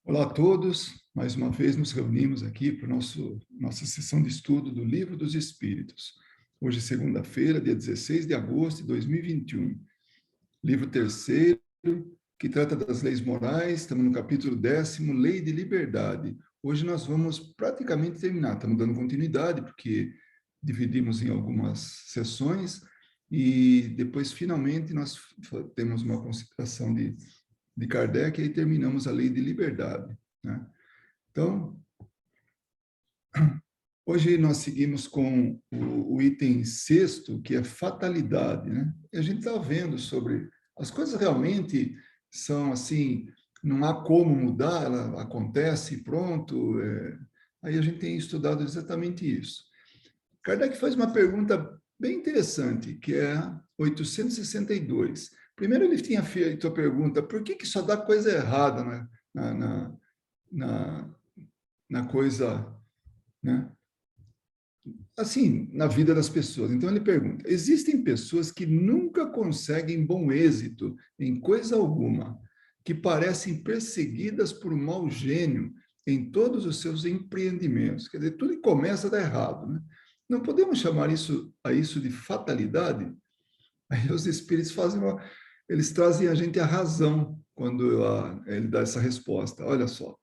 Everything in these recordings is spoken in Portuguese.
Olá a todos, mais uma vez nos reunimos aqui para nossa sessão de estudo do Livro dos Espíritos. Hoje, segunda-feira, dia 16 de agosto de 2021. Livro terceiro, que trata das leis morais, estamos no capítulo 10º, Lei de Liberdade. Hoje nós vamos praticamente terminar, estamos dando continuidade, porque dividimos em algumas sessões, e depois, finalmente, nós temos uma consideração de Kardec, e aí terminamos a Lei de Liberdade, né? Então, hoje nós seguimos com o item sexto, que é fatalidade, né? E a gente está vendo sobre as coisas realmente são assim, não há como mudar, ela acontece e pronto. Aí a gente tem estudado exatamente isso. Kardec faz uma pergunta bem interessante, que é 862. Primeiro ele tinha feito a pergunta, por que só dá coisa errada na, na coisa, né? Assim, na vida das pessoas. Então ele pergunta: existem pessoas que nunca conseguem bom êxito em coisa alguma, que parecem perseguidas por um mau gênio em todos os seus empreendimentos. Quer dizer, tudo que começa a dar errado, né? Não podemos chamar isso de fatalidade? Aí os espíritos eles trazem a gente a razão quando ele dá essa resposta. Olha só,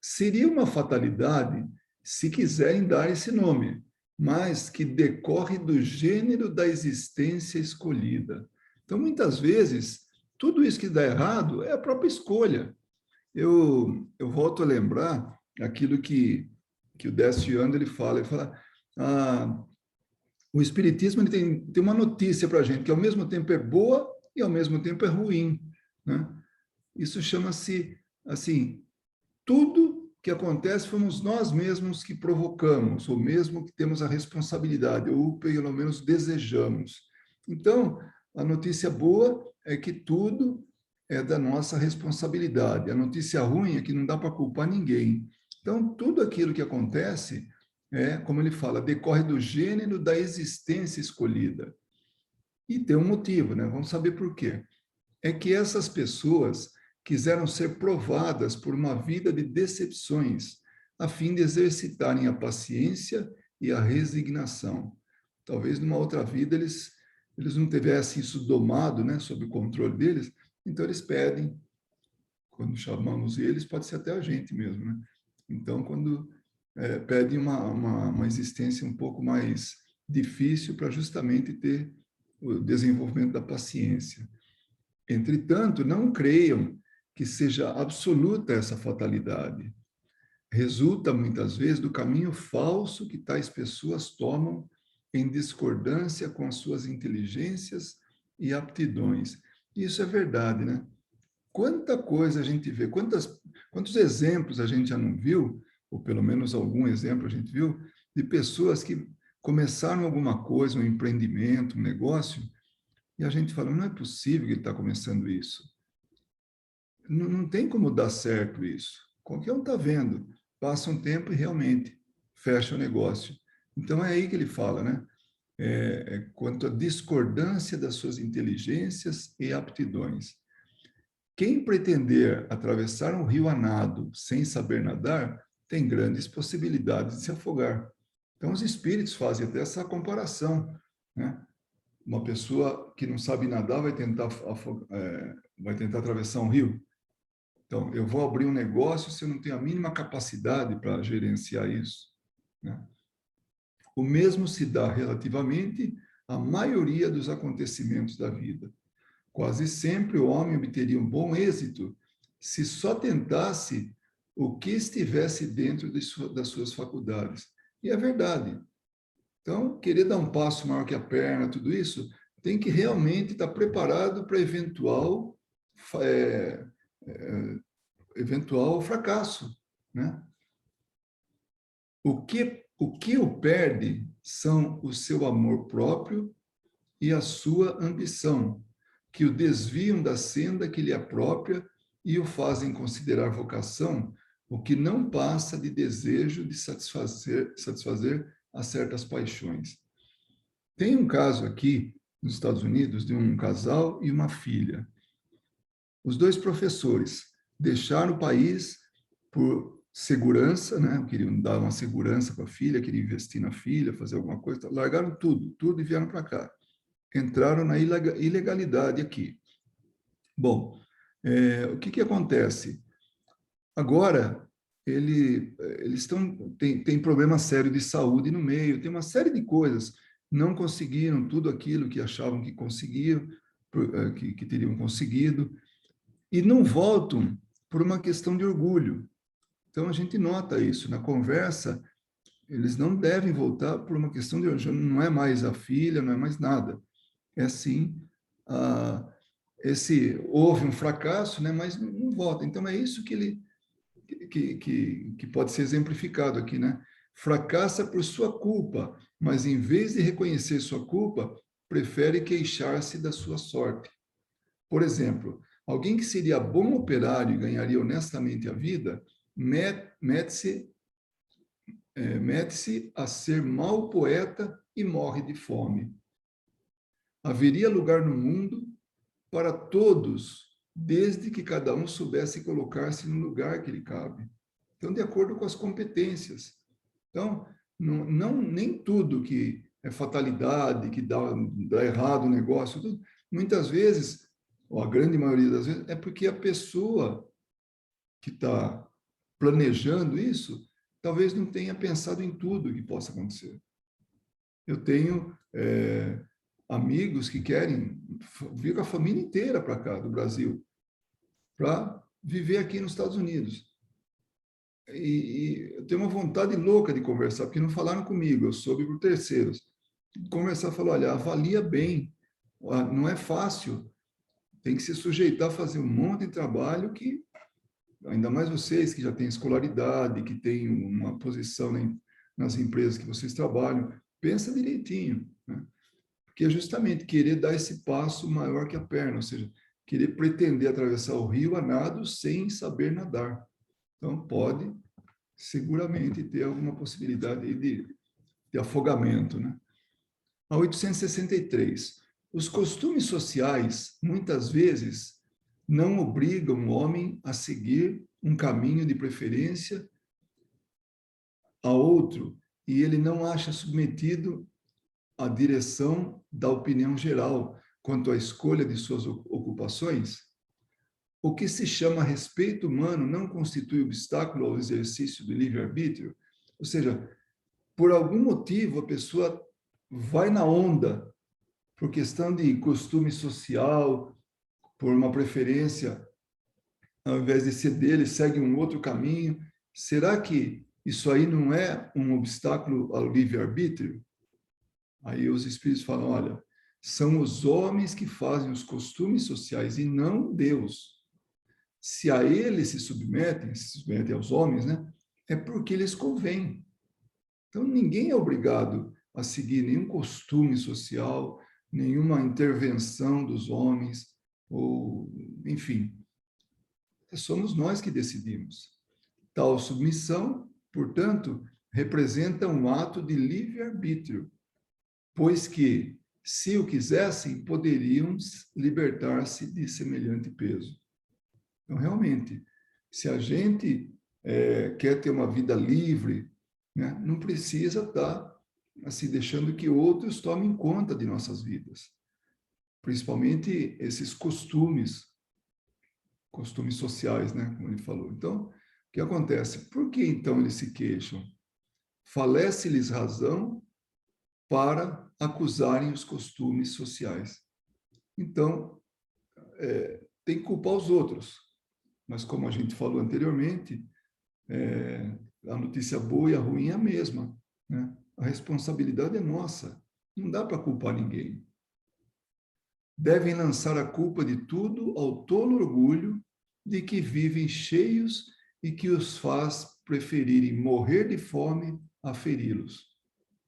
seria uma fatalidade se quiserem dar esse nome, mas que decorre do gênero da existência escolhida. Então, muitas vezes, tudo isso que dá errado é a própria escolha. Eu volto a lembrar aquilo que o Décio Ando ele fala ah, o Espiritismo ele tem uma notícia para a gente, que ao mesmo tempo é boa e ao mesmo tempo é ruim, né? Isso chama-se, assim, tudo que acontece fomos nós mesmos que provocamos, ou mesmo que temos a responsabilidade, ou pelo menos desejamos. Então, a notícia boa é que tudo é da nossa responsabilidade. A notícia ruim é que não dá para culpar ninguém. Então, tudo aquilo que acontece como ele fala, decorre do gênero da existência escolhida. E tem um motivo, né? Vamos saber por quê. É que essas pessoas quiseram ser provadas por uma vida de decepções, a fim de exercitarem a paciência e a resignação. Talvez numa outra vida eles não tivessem isso domado, né, sob o controle deles, então eles pedem, quando chamamos eles, pode ser até a gente mesmo, né? Então, quando pedem uma existência um pouco mais difícil para justamente ter o desenvolvimento da paciência. Entretanto, não creiam que seja absoluta essa fatalidade. Resulta, muitas vezes, do caminho falso que tais pessoas tomam em discordância com as suas inteligências e aptidões. Isso é verdade, né? Quanta coisa a gente vê, quantos exemplos a gente já não viu, ou pelo menos algum exemplo a gente viu, de pessoas que começaram alguma coisa, um empreendimento, um negócio, e a gente fala, não é possível que ele está começando isso. Não tem como dar certo isso. Qualquer um está vendo. Passa um tempo e realmente fecha o negócio. Então é aí que ele fala, né? Quanto à discordância das suas inteligências e aptidões. Quem pretender atravessar um rio a nado sem saber nadar tem grandes possibilidades de se afogar. Então os espíritos fazem até essa comparação, né? Uma pessoa que não sabe nadar vai tentar atravessar um rio. Então, eu vou abrir um negócio se eu não tenho a mínima capacidade para gerenciar isso, né? O mesmo se dá relativamente à maioria dos acontecimentos da vida. Quase sempre o homem obteria um bom êxito se só tentasse o que estivesse dentro das suas faculdades. E é verdade. Então, querer dar um passo maior que a perna, tudo isso, tem que realmente estar preparado para é, é, eventual fracasso, né? O que o perde são o seu amor próprio e a sua ambição, que o desviam da senda que lhe é própria e o fazem considerar vocação o que não passa de desejo de satisfazer a certas paixões. Tem um caso aqui nos Estados Unidos de um casal e uma filha. Os dois professores deixaram o país por segurança, né? Queriam dar uma segurança para a filha, queriam investir na filha, fazer alguma coisa, largaram tudo e vieram para cá. Entraram na ilegalidade aqui. Bom, o que acontece? Agora, eles têm problema sério de saúde no meio, tem uma série de coisas. Não conseguiram tudo aquilo que achavam que conseguiam, que teriam conseguido, e não voltam por uma questão de orgulho. Então, a gente nota isso. Na conversa, eles não devem voltar por uma questão de orgulho. Não é mais a filha, não é mais nada. É sim, houve um fracasso, né, mas não volta. Então, é isso que pode ser exemplificado aqui, né? Fracassa por sua culpa, mas em vez de reconhecer sua culpa, prefere queixar-se da sua sorte. Por exemplo, alguém que seria bom operário e ganharia honestamente a vida, mete-se a ser mau poeta e morre de fome. Haveria lugar no mundo para todos, desde que cada um soubesse colocar-se no lugar que lhe cabe. Então, de acordo com as competências. Então, nem tudo que é fatalidade, que dá errado o negócio, tudo, muitas vezes, ou a grande maioria das vezes, é porque a pessoa que está planejando isso, talvez não tenha pensado em tudo que possa acontecer. Eu tenho amigos que querem vir com a família inteira para cá, do Brasil, para viver aqui nos Estados Unidos. E eu tenho uma vontade louca de conversar, porque não falaram comigo, eu soube por terceiros. Conversar, falar, olha, avalia bem, não é fácil, tem que se sujeitar a fazer um monte de trabalho que, ainda mais vocês que já têm escolaridade, que têm uma posição nas empresas que vocês trabalham, pensa direitinho, né? Porque é justamente querer dar esse passo maior que a perna, ou seja, querer pretender atravessar o rio a nado sem saber nadar. Então, pode seguramente ter alguma possibilidade de afogamento, né? A 863. Os costumes sociais, muitas vezes, não obrigam o homem a seguir um caminho de preferência a outro, e ele não acha submetido à direção da opinião geral quanto à escolha de suas ocupações. O que se chama respeito humano não constitui obstáculo ao exercício do livre-arbítrio? Ou seja, por algum motivo a pessoa vai na onda, por questão de costume social, por uma preferência, ao invés de ser dele, segue um outro caminho. Será que isso aí não é um obstáculo ao livre-arbítrio? Aí os espíritos falam, olha, são os homens que fazem os costumes sociais e não Deus. Se a eles se submetem aos homens, né? É porque eles convêm. Então, ninguém é obrigado a seguir nenhum costume social, nenhuma intervenção dos homens, ou, enfim, somos nós que decidimos. Tal submissão, portanto, representa um ato de livre-arbítrio, pois que, se o quisessem, poderiam libertar-se de semelhante peso. Então, realmente, se a gente quer ter uma vida livre, né, não precisa estar assim, deixando que outros tomem conta de nossas vidas. Principalmente esses costumes sociais, né, como ele falou. Então, o que acontece? Por que então eles se queixam? Falece-lhes razão para acusarem os costumes sociais. Então, tem que culpar os outros. Mas como a gente falou anteriormente, a notícia boa e a ruim é a mesma, né? A responsabilidade é nossa. Não dá para culpar ninguém. Devem lançar a culpa de tudo ao tolo orgulho de que vivem cheios e que os faz preferirem morrer de fome a feri-los.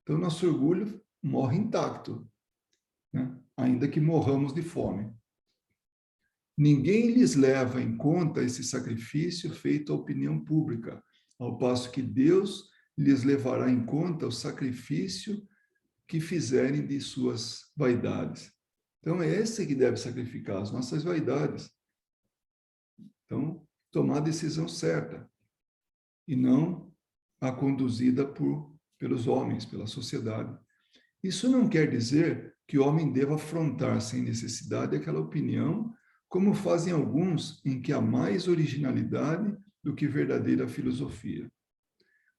Então, nosso orgulho morre intacto, né? Ainda que morramos de fome. Ninguém lhes leva em conta esse sacrifício feito à opinião pública, ao passo que Deus lhes levará em conta o sacrifício que fizerem de suas vaidades. Então, é esse que deve sacrificar, as nossas vaidades. Então, tomar a decisão certa. e não a conduzida pelos homens, pela sociedade. Isso não quer dizer que o homem deva afrontar sem necessidade aquela opinião, como fazem alguns em que há mais originalidade do que verdadeira filosofia.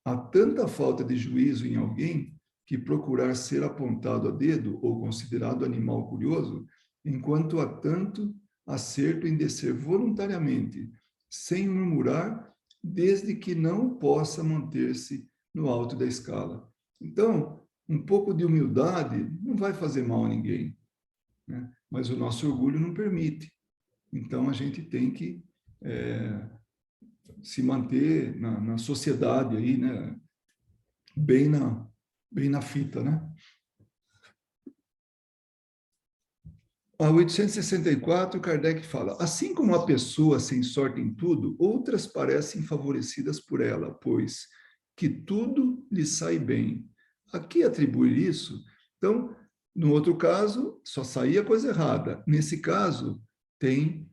Há tanta falta de juízo em alguém que procurar ser apontado a dedo ou considerado animal curioso, enquanto há tanto acerto em descer voluntariamente, sem murmurar, desde que não possa manter-se no alto da escala. Então, um pouco de humildade não vai fazer mal a ninguém, né? Mas o nosso orgulho não permite. Então, a gente tem que se manter na sociedade aí, né? Bem na fita, né? A 864, Kardec fala, assim como a pessoa sem sorte em tudo, outras parecem favorecidas por ela, pois que tudo lhe sai bem. A que atribuir isso? Então, no outro caso, só saía coisa errada. Nesse caso, tem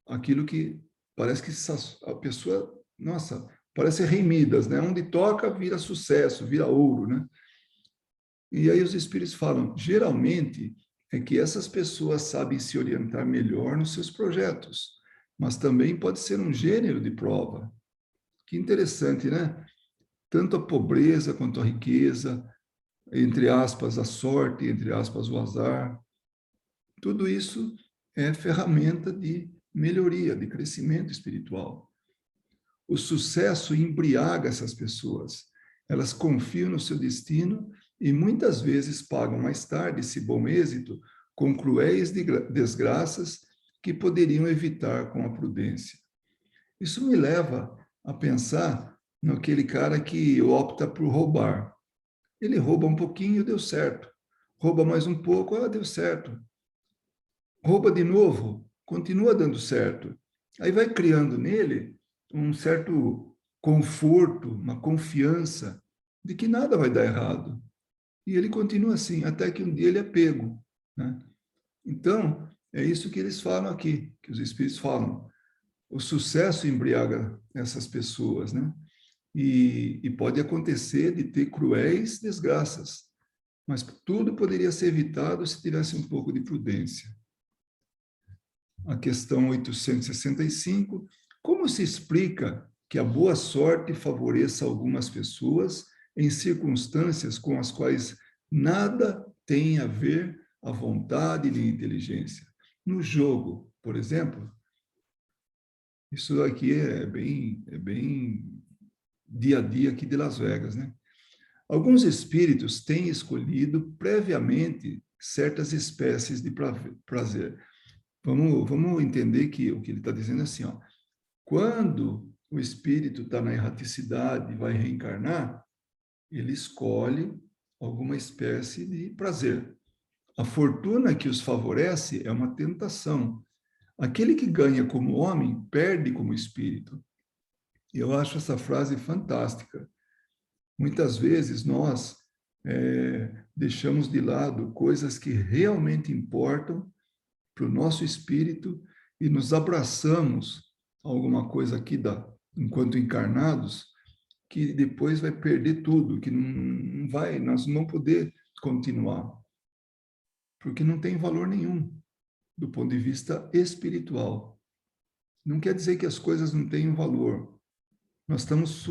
aquilo que parece que a pessoa, nossa, parece Rei Midas, né? Onde toca, vira sucesso, vira ouro, né? E aí os espíritos falam, geralmente é que essas pessoas sabem se orientar melhor nos seus projetos, mas também pode ser um gênero de prova. Que interessante, né? Tanto a pobreza quanto a riqueza, entre aspas, a sorte, entre aspas, o azar, tudo isso é ferramenta de melhoria, de crescimento espiritual. O sucesso embriaga essas pessoas. Elas confiam no seu destino e muitas vezes pagam mais tarde esse bom êxito com cruéis desgraças que poderiam evitar com a prudência. Isso me leva a pensar naquele cara que opta por roubar. Ele rouba um pouquinho, deu certo. Rouba mais um pouco, deu certo. Rouba de novo, continua dando certo. Aí vai criando nele um certo conforto, uma confiança de que nada vai dar errado. E ele continua assim, até que um dia ele é pego, né? Então, é isso que eles falam aqui, que os espíritos falam. O sucesso embriaga essas pessoas, né? E pode acontecer de ter cruéis desgraças, mas tudo poderia ser evitado se tivesse um pouco de prudência. A questão 865, como se explica que a boa sorte favoreça algumas pessoas em circunstâncias com as quais nada tem a ver a vontade e a inteligência? No jogo, por exemplo, isso aqui é bem dia a dia aqui de Las Vegas, né? Alguns espíritos têm escolhido previamente certas espécies de prazer. Vamos entender que o que ele está dizendo é assim, ó, quando o espírito está na erraticidade e vai reencarnar, ele escolhe alguma espécie de prazer. A fortuna que os favorece é uma tentação. Aquele que ganha como homem, perde como espírito. Eu acho essa frase fantástica. Muitas vezes nós deixamos de lado coisas que realmente importam para o nosso espírito e nos abraçamos a alguma coisa aqui enquanto encarnados, que depois vai perder tudo, que não vai, nós não vamos poder continuar, porque não tem valor nenhum do ponto de vista espiritual. Não quer dizer que as coisas não tenham valor. Nós estamos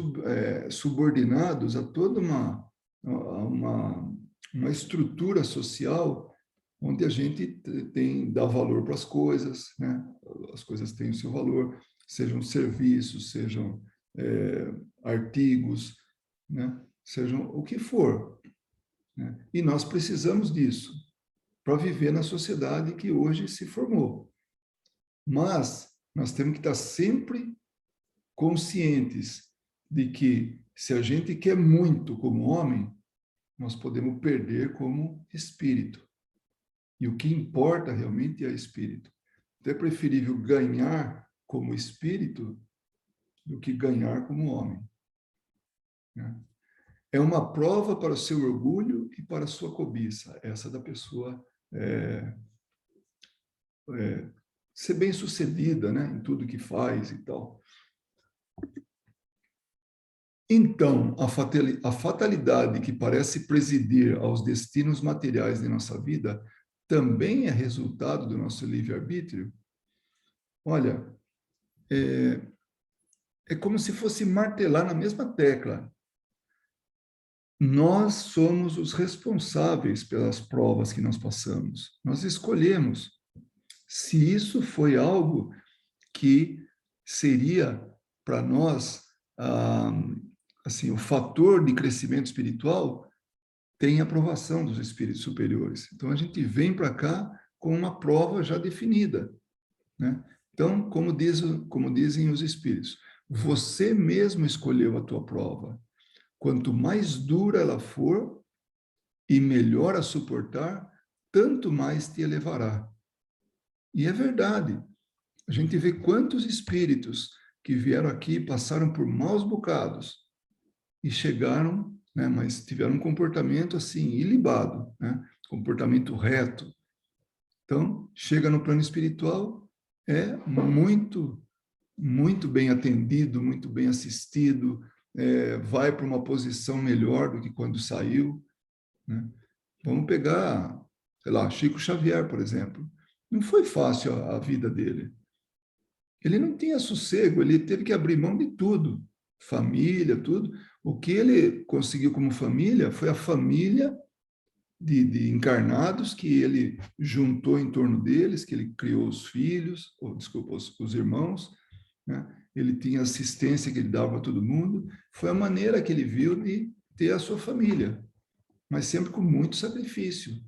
subordinados a toda uma estrutura social onde a gente dá valor para as coisas, né? As coisas têm o seu valor, sejam serviços, sejam artigos, né? Sejam o que for, né? E nós precisamos disso para viver na sociedade que hoje se formou. Mas nós temos que estar sempre conscientes de que se a gente quer muito como homem, nós podemos perder como espírito. E o que importa realmente é espírito. Então é preferível ganhar como espírito do que ganhar como homem, né? É uma prova para o seu orgulho e para a sua cobiça, essa da pessoa ser bem-sucedida, né, em tudo que faz e tal. Então, a fatalidade que parece presidir aos destinos materiais de nossa vida também é resultado do nosso livre-arbítrio? Olha, é como se fosse martelar na mesma tecla. Nós somos os responsáveis pelas provas que nós passamos. Nós escolhemos se isso foi algo que seria para nós, assim, o fator de crescimento espiritual tem aprovação dos espíritos superiores. Então, a gente vem para cá com uma prova já definida, né? Então, como dizem os espíritos, você mesmo escolheu a tua prova. Quanto mais dura ela for e melhor a suportar, tanto mais te elevará. E é verdade. A gente vê quantos espíritos que vieram aqui, passaram por maus bocados e chegaram, né, mas tiveram um comportamento assim, ilibado, né, comportamento reto. Então, chega no plano espiritual, é muito bem atendido, muito bem assistido, vai para uma posição melhor do que quando saiu, né? Vamos pegar, sei lá, Chico Xavier, por exemplo. Não foi fácil a vida dele. Ele não tinha sossego, ele teve que abrir mão de tudo, família, tudo. O que ele conseguiu como família foi a família de encarnados que ele juntou em torno deles, que ele criou os filhos, ou desculpa, os irmãos, né? Ele tinha assistência que ele dava a todo mundo. Foi a maneira que ele viu de ter a sua família, mas sempre com muito sacrifício,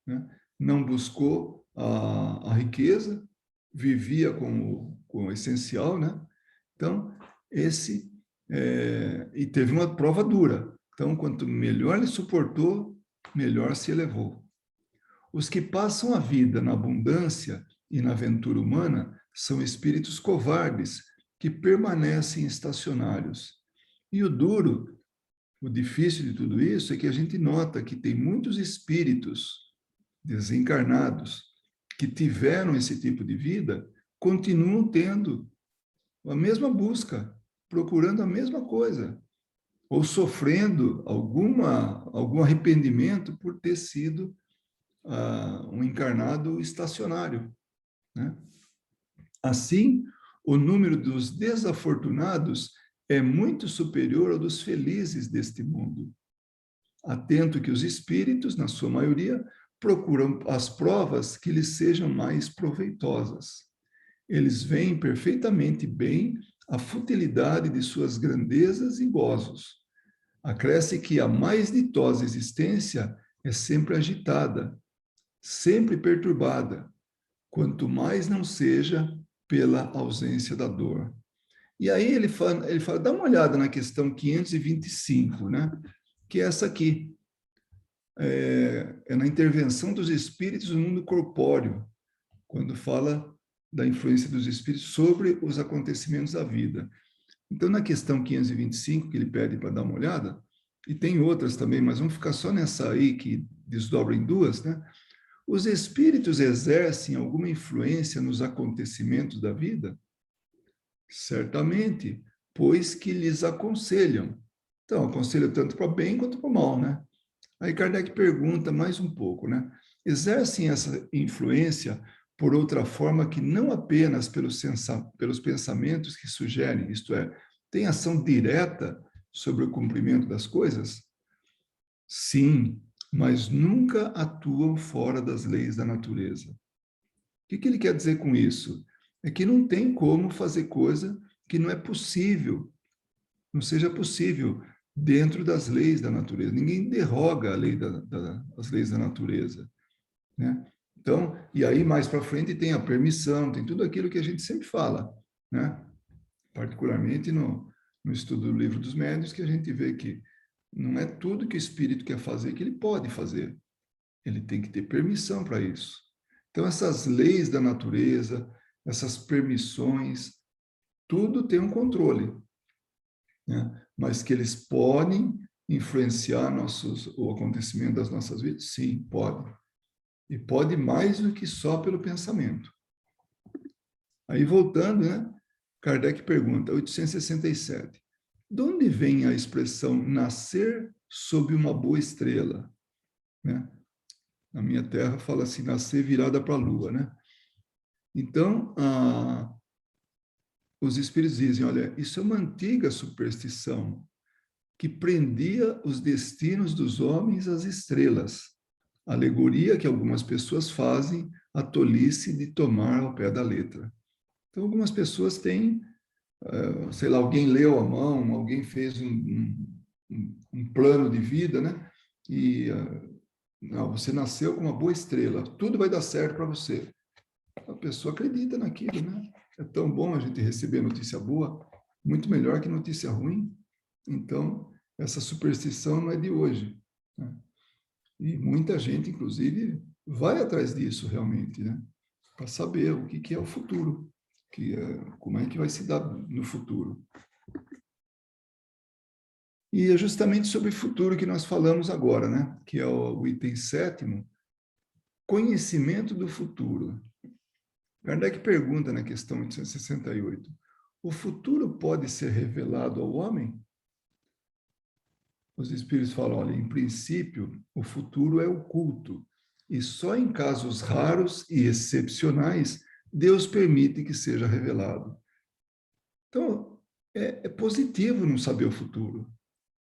né? Não buscou a riqueza, vivia com o essencial, né? Então, e teve uma prova dura. Então, quanto melhor ele suportou, melhor se elevou. Os que passam a vida na abundância e na aventura humana são espíritos covardes que permanecem estacionários. E o duro, o difícil de tudo isso é que a gente nota que tem muitos espíritos desencarnados que tiveram esse tipo de vida, continuam tendo a mesma busca, procurando a mesma coisa, ou sofrendo algum arrependimento por ter sido um encarnado estacionário, né? Assim, o número dos desafortunados é muito superior ao dos felizes deste mundo. Atento que os espíritos, na sua maioria, procuram as provas que lhes sejam mais proveitosas. Eles veem perfeitamente bem a futilidade de suas grandezas e gozos. Acresce que a mais ditosa existência é sempre agitada, sempre perturbada, quanto mais não seja pela ausência da dor. E aí ele fala, dá uma olhada na questão 525, né? Que é essa aqui. É na intervenção dos espíritos no mundo corpóreo, quando fala da influência dos espíritos sobre os acontecimentos da vida. Então, na questão 525, que ele pede para dar uma olhada, e tem outras também, mas vamos ficar só nessa aí, que desdobra em duas, né? Os espíritos exercem alguma influência nos acontecimentos da vida? Certamente, pois que lhes aconselham. Então, aconselham tanto para o bem quanto para o mal, né? Aí Kardec pergunta mais um pouco, né? Exercem essa influência por outra forma que não apenas pelos pensamentos que sugerem, isto é, tem ação direta sobre o cumprimento das coisas? Sim, mas nunca atuam fora das leis da natureza. O que ele quer dizer com isso? É que não tem como fazer coisa que não é possível, não seja possível dentro das leis da natureza. Ninguém derroga a lei as leis da natureza, né? Então, e aí mais para frente tem a permissão, tem tudo aquilo que a gente sempre fala, né? Particularmente no estudo do Livro dos Médiuns, que a gente vê que não é tudo que o espírito quer fazer que ele pode fazer. Ele tem que ter permissão para isso. Então, essas leis da natureza, essas permissões, tudo tem um controle, né? Mas que eles podem influenciar o acontecimento das nossas vidas? Sim, pode. E pode mais do que só pelo pensamento. Aí, voltando, né? Kardec pergunta, 867. De onde vem a expressão nascer sob uma boa estrela? Né? Na minha terra fala assim, nascer virada para a lua, né? Então, os espíritos dizem, olha, isso é uma antiga superstição que prendia os destinos dos homens às estrelas. Alegoria que algumas pessoas fazem a tolice de tomar ao pé da letra. Então, algumas pessoas têm, sei lá, alguém leu a mão, alguém fez um plano de vida, né? E não, você nasceu com uma boa estrela, tudo vai dar certo para você. A pessoa acredita naquilo, né? É tão bom a gente receber notícia boa, muito melhor que notícia ruim. Então, essa superstição não é de hoje, né? E muita gente, inclusive, vai atrás disso realmente, né? Para saber o que é o futuro, como é que vai se dar no futuro. E é justamente sobre o futuro que nós falamos agora, né? Que é o item 7º, conhecimento do futuro. Kardec pergunta na questão 868, o futuro pode ser revelado ao homem? Os espíritos falam, olha, em princípio, o futuro é oculto, e só em casos raros e excepcionais, Deus permite que seja revelado. Então, é positivo não saber o futuro.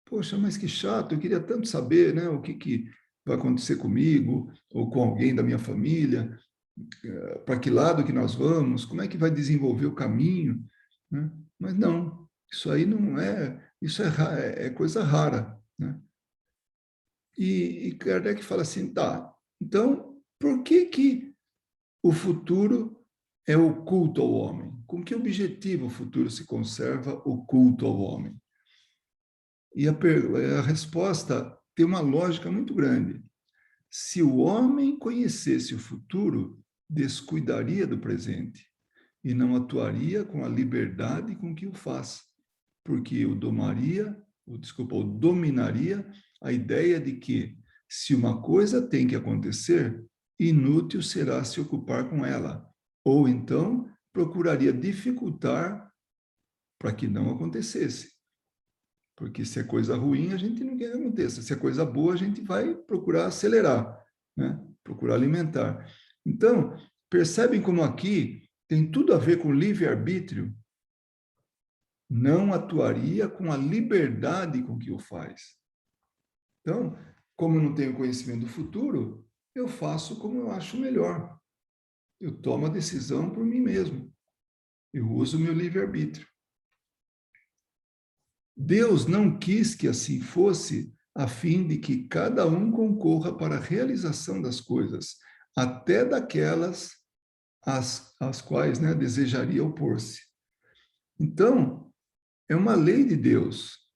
Poxa, mas que chato, eu queria tanto saber, né, o que vai acontecer comigo, ou com alguém da minha família, para que lado que nós vamos, como é que vai desenvolver o caminho, né? Mas não, isso aí não é, isso é coisa rara, né? E Kardec fala assim, tá, então, por que o futuro é oculto ao homem? Com que objetivo o futuro se conserva oculto ao homem? E a resposta tem uma lógica muito grande. Se o homem conhecesse o futuro, descuidaria do presente e não atuaria com a liberdade com que o faz, porque o dominaria a ideia de que se uma coisa tem que acontecer, inútil será se ocupar com ela, ou então procuraria dificultar para que não acontecesse. Porque se é coisa ruim, a gente não quer que aconteça. Se é coisa boa, a gente vai procurar acelerar, né? Procurar alimentar. Então, percebem como aqui tem tudo a ver com livre-arbítrio? Não atuaria com a liberdade com que o faz. Então, como eu não tenho conhecimento do futuro, eu faço como eu acho melhor. Eu tomo a decisão por mim mesmo. Eu uso o meu livre-arbítrio. Deus não quis que assim fosse, a fim de que cada um concorra para a realização das coisas, até daquelas às quais, né, desejaria opor-se. Então, é uma lei de Deus.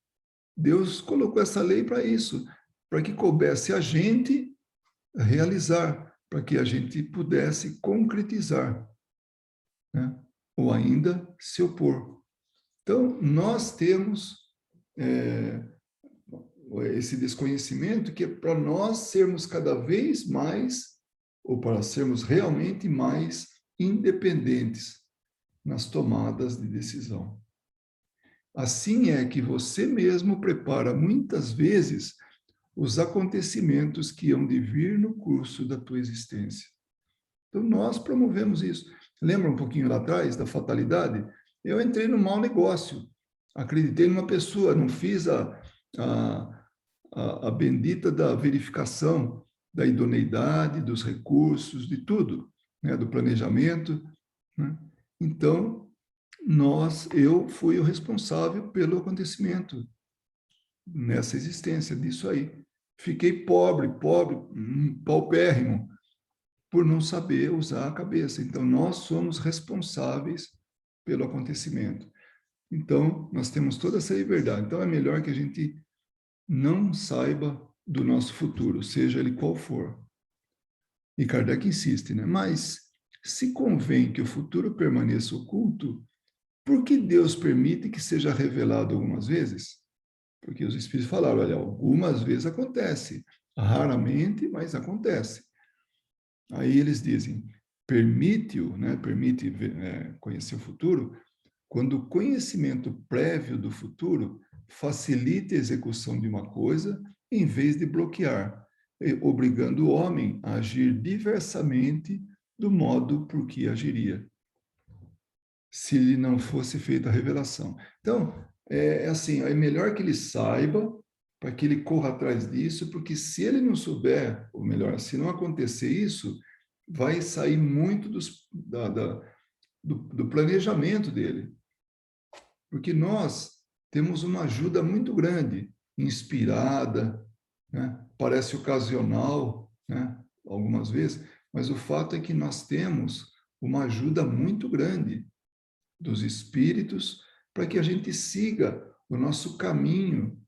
Deus colocou essa lei para isso, para que coubesse a gente realizar, para que a gente pudesse concretizar, né? Ou ainda se opor. Então, nós temos esse desconhecimento que é para nós sermos cada vez mais, ou para sermos realmente mais independentes nas tomadas de decisão. Assim é que você mesmo prepara muitas vezes os acontecimentos que hão de vir no curso da tua existência. Então, nós promovemos isso. Lembra um pouquinho lá atrás da fatalidade? Eu entrei no mau negócio, acreditei numa pessoa, não fiz a bendita da verificação da idoneidade, dos recursos, de tudo, né? Do planejamento, né? Então, eu fui o responsável pelo acontecimento nessa existência disso aí. Fiquei pobre, paupérrimo, por não saber usar a cabeça. Então, nós somos responsáveis pelo acontecimento. Então, nós temos toda essa liberdade. Então, é melhor que a gente não saiba do nosso futuro, seja ele qual for. E Kardec insiste, né? Mas, se convém que o futuro permaneça oculto, por que Deus permite que seja revelado algumas vezes? Porque os Espíritos falaram, olha, algumas vezes acontece, raramente, mas acontece. Aí eles dizem, permite-o, né? Permite conhecer o futuro, quando o conhecimento prévio do futuro facilite a execução de uma coisa em vez de bloquear, obrigando o homem a agir diversamente do modo por que agiria, se lhe não fosse feita a revelação. Então, é assim, é melhor que ele saiba, para que ele corra atrás disso, porque se ele não souber, ou melhor, se não acontecer isso, vai sair muito do planejamento dele. Porque nós temos uma ajuda muito grande, inspirada, né? Parece ocasional, né? Algumas vezes, mas o fato é que nós temos uma ajuda muito grande dos espíritos para que a gente siga o nosso caminho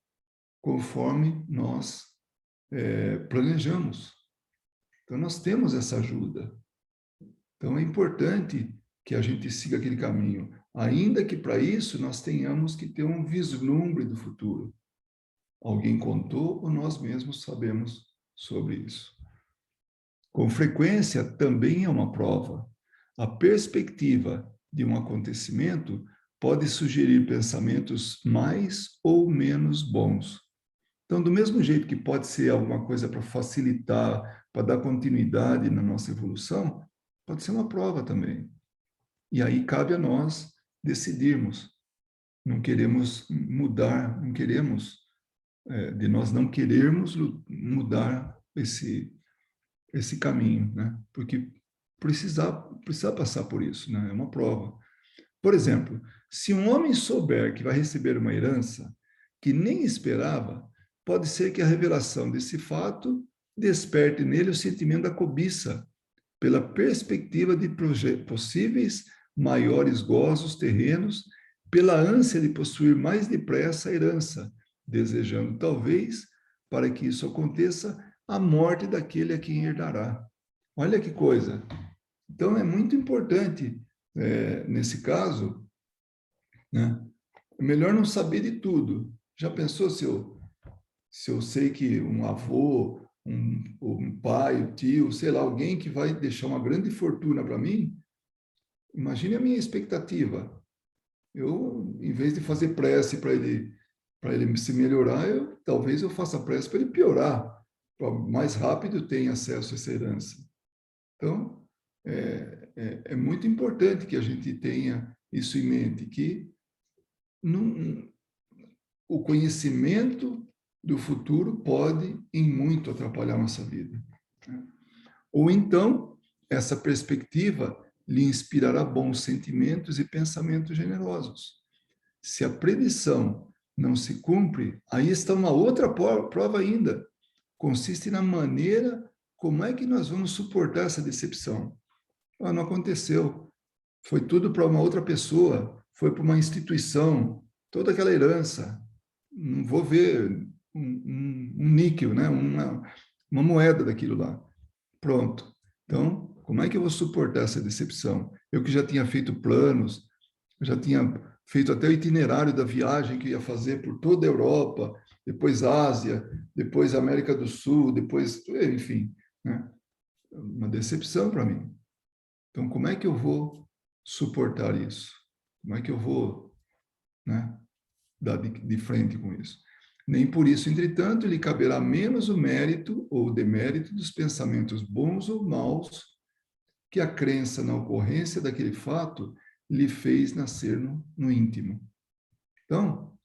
conforme nós planejamos. Então, nós temos essa ajuda. Então, é importante que a gente siga aquele caminho, ainda que para isso nós tenhamos que ter um vislumbre do futuro. Alguém contou ou nós mesmos sabemos sobre isso. Com frequência, também é uma prova. A perspectiva de um acontecimento pode sugerir pensamentos mais ou menos bons. Então, do mesmo jeito que pode ser alguma coisa para facilitar, para dar continuidade na nossa evolução, pode ser uma prova também. E aí cabe a nós decidirmos. Não queremos mudar, não queremos, de nós não querermos mudar esse caminho, né? Porque precisa passar por isso, né? É uma prova. Por exemplo, se um homem souber que vai receber uma herança que nem esperava, pode ser que a revelação desse fato desperte nele o sentimento da cobiça, pela perspectiva de possíveis maiores gozos terrenos, pela ânsia de possuir mais depressa a herança, desejando talvez, para que isso aconteça, a morte daquele a quem herdará. Olha que coisa! Então, é muito importante, nesse caso, né? É melhor não saber de tudo. Já pensou se eu sei que um avô, um pai, um tio, sei lá, alguém que vai deixar uma grande fortuna para mim? Imagine a minha expectativa. Eu, em vez de fazer prece para ele se melhorar, talvez eu faça prece para ele piorar, para mais rápido ter acesso a essa herança. Então, é muito importante que a gente tenha isso em mente, que o conhecimento do futuro pode, em muito, atrapalhar a nossa vida. Ou então, essa perspectiva lhe inspirará bons sentimentos e pensamentos generosos. Se a predição não se cumpre, aí está uma outra prova ainda. Consiste na maneira como é que nós vamos suportar essa decepção. Ah, não aconteceu. Foi tudo para uma outra pessoa, foi para uma instituição, toda aquela herança. Não vou ver um níquel, né? uma moeda daquilo lá. Pronto. Então, como é que eu vou suportar essa decepção? Eu que já tinha feito planos, já tinha feito até o itinerário da viagem que ia fazer por toda a Europa, depois Ásia, depois América do Sul, depois, enfim, né? Uma decepção para mim. Então, como é que eu vou suportar isso? Como é que eu vou, né, dar de frente com isso? Nem por isso, entretanto, lhe caberá menos o mérito ou o demérito dos pensamentos bons ou maus que a crença na ocorrência daquele fato lhe fez nascer no íntimo. Então,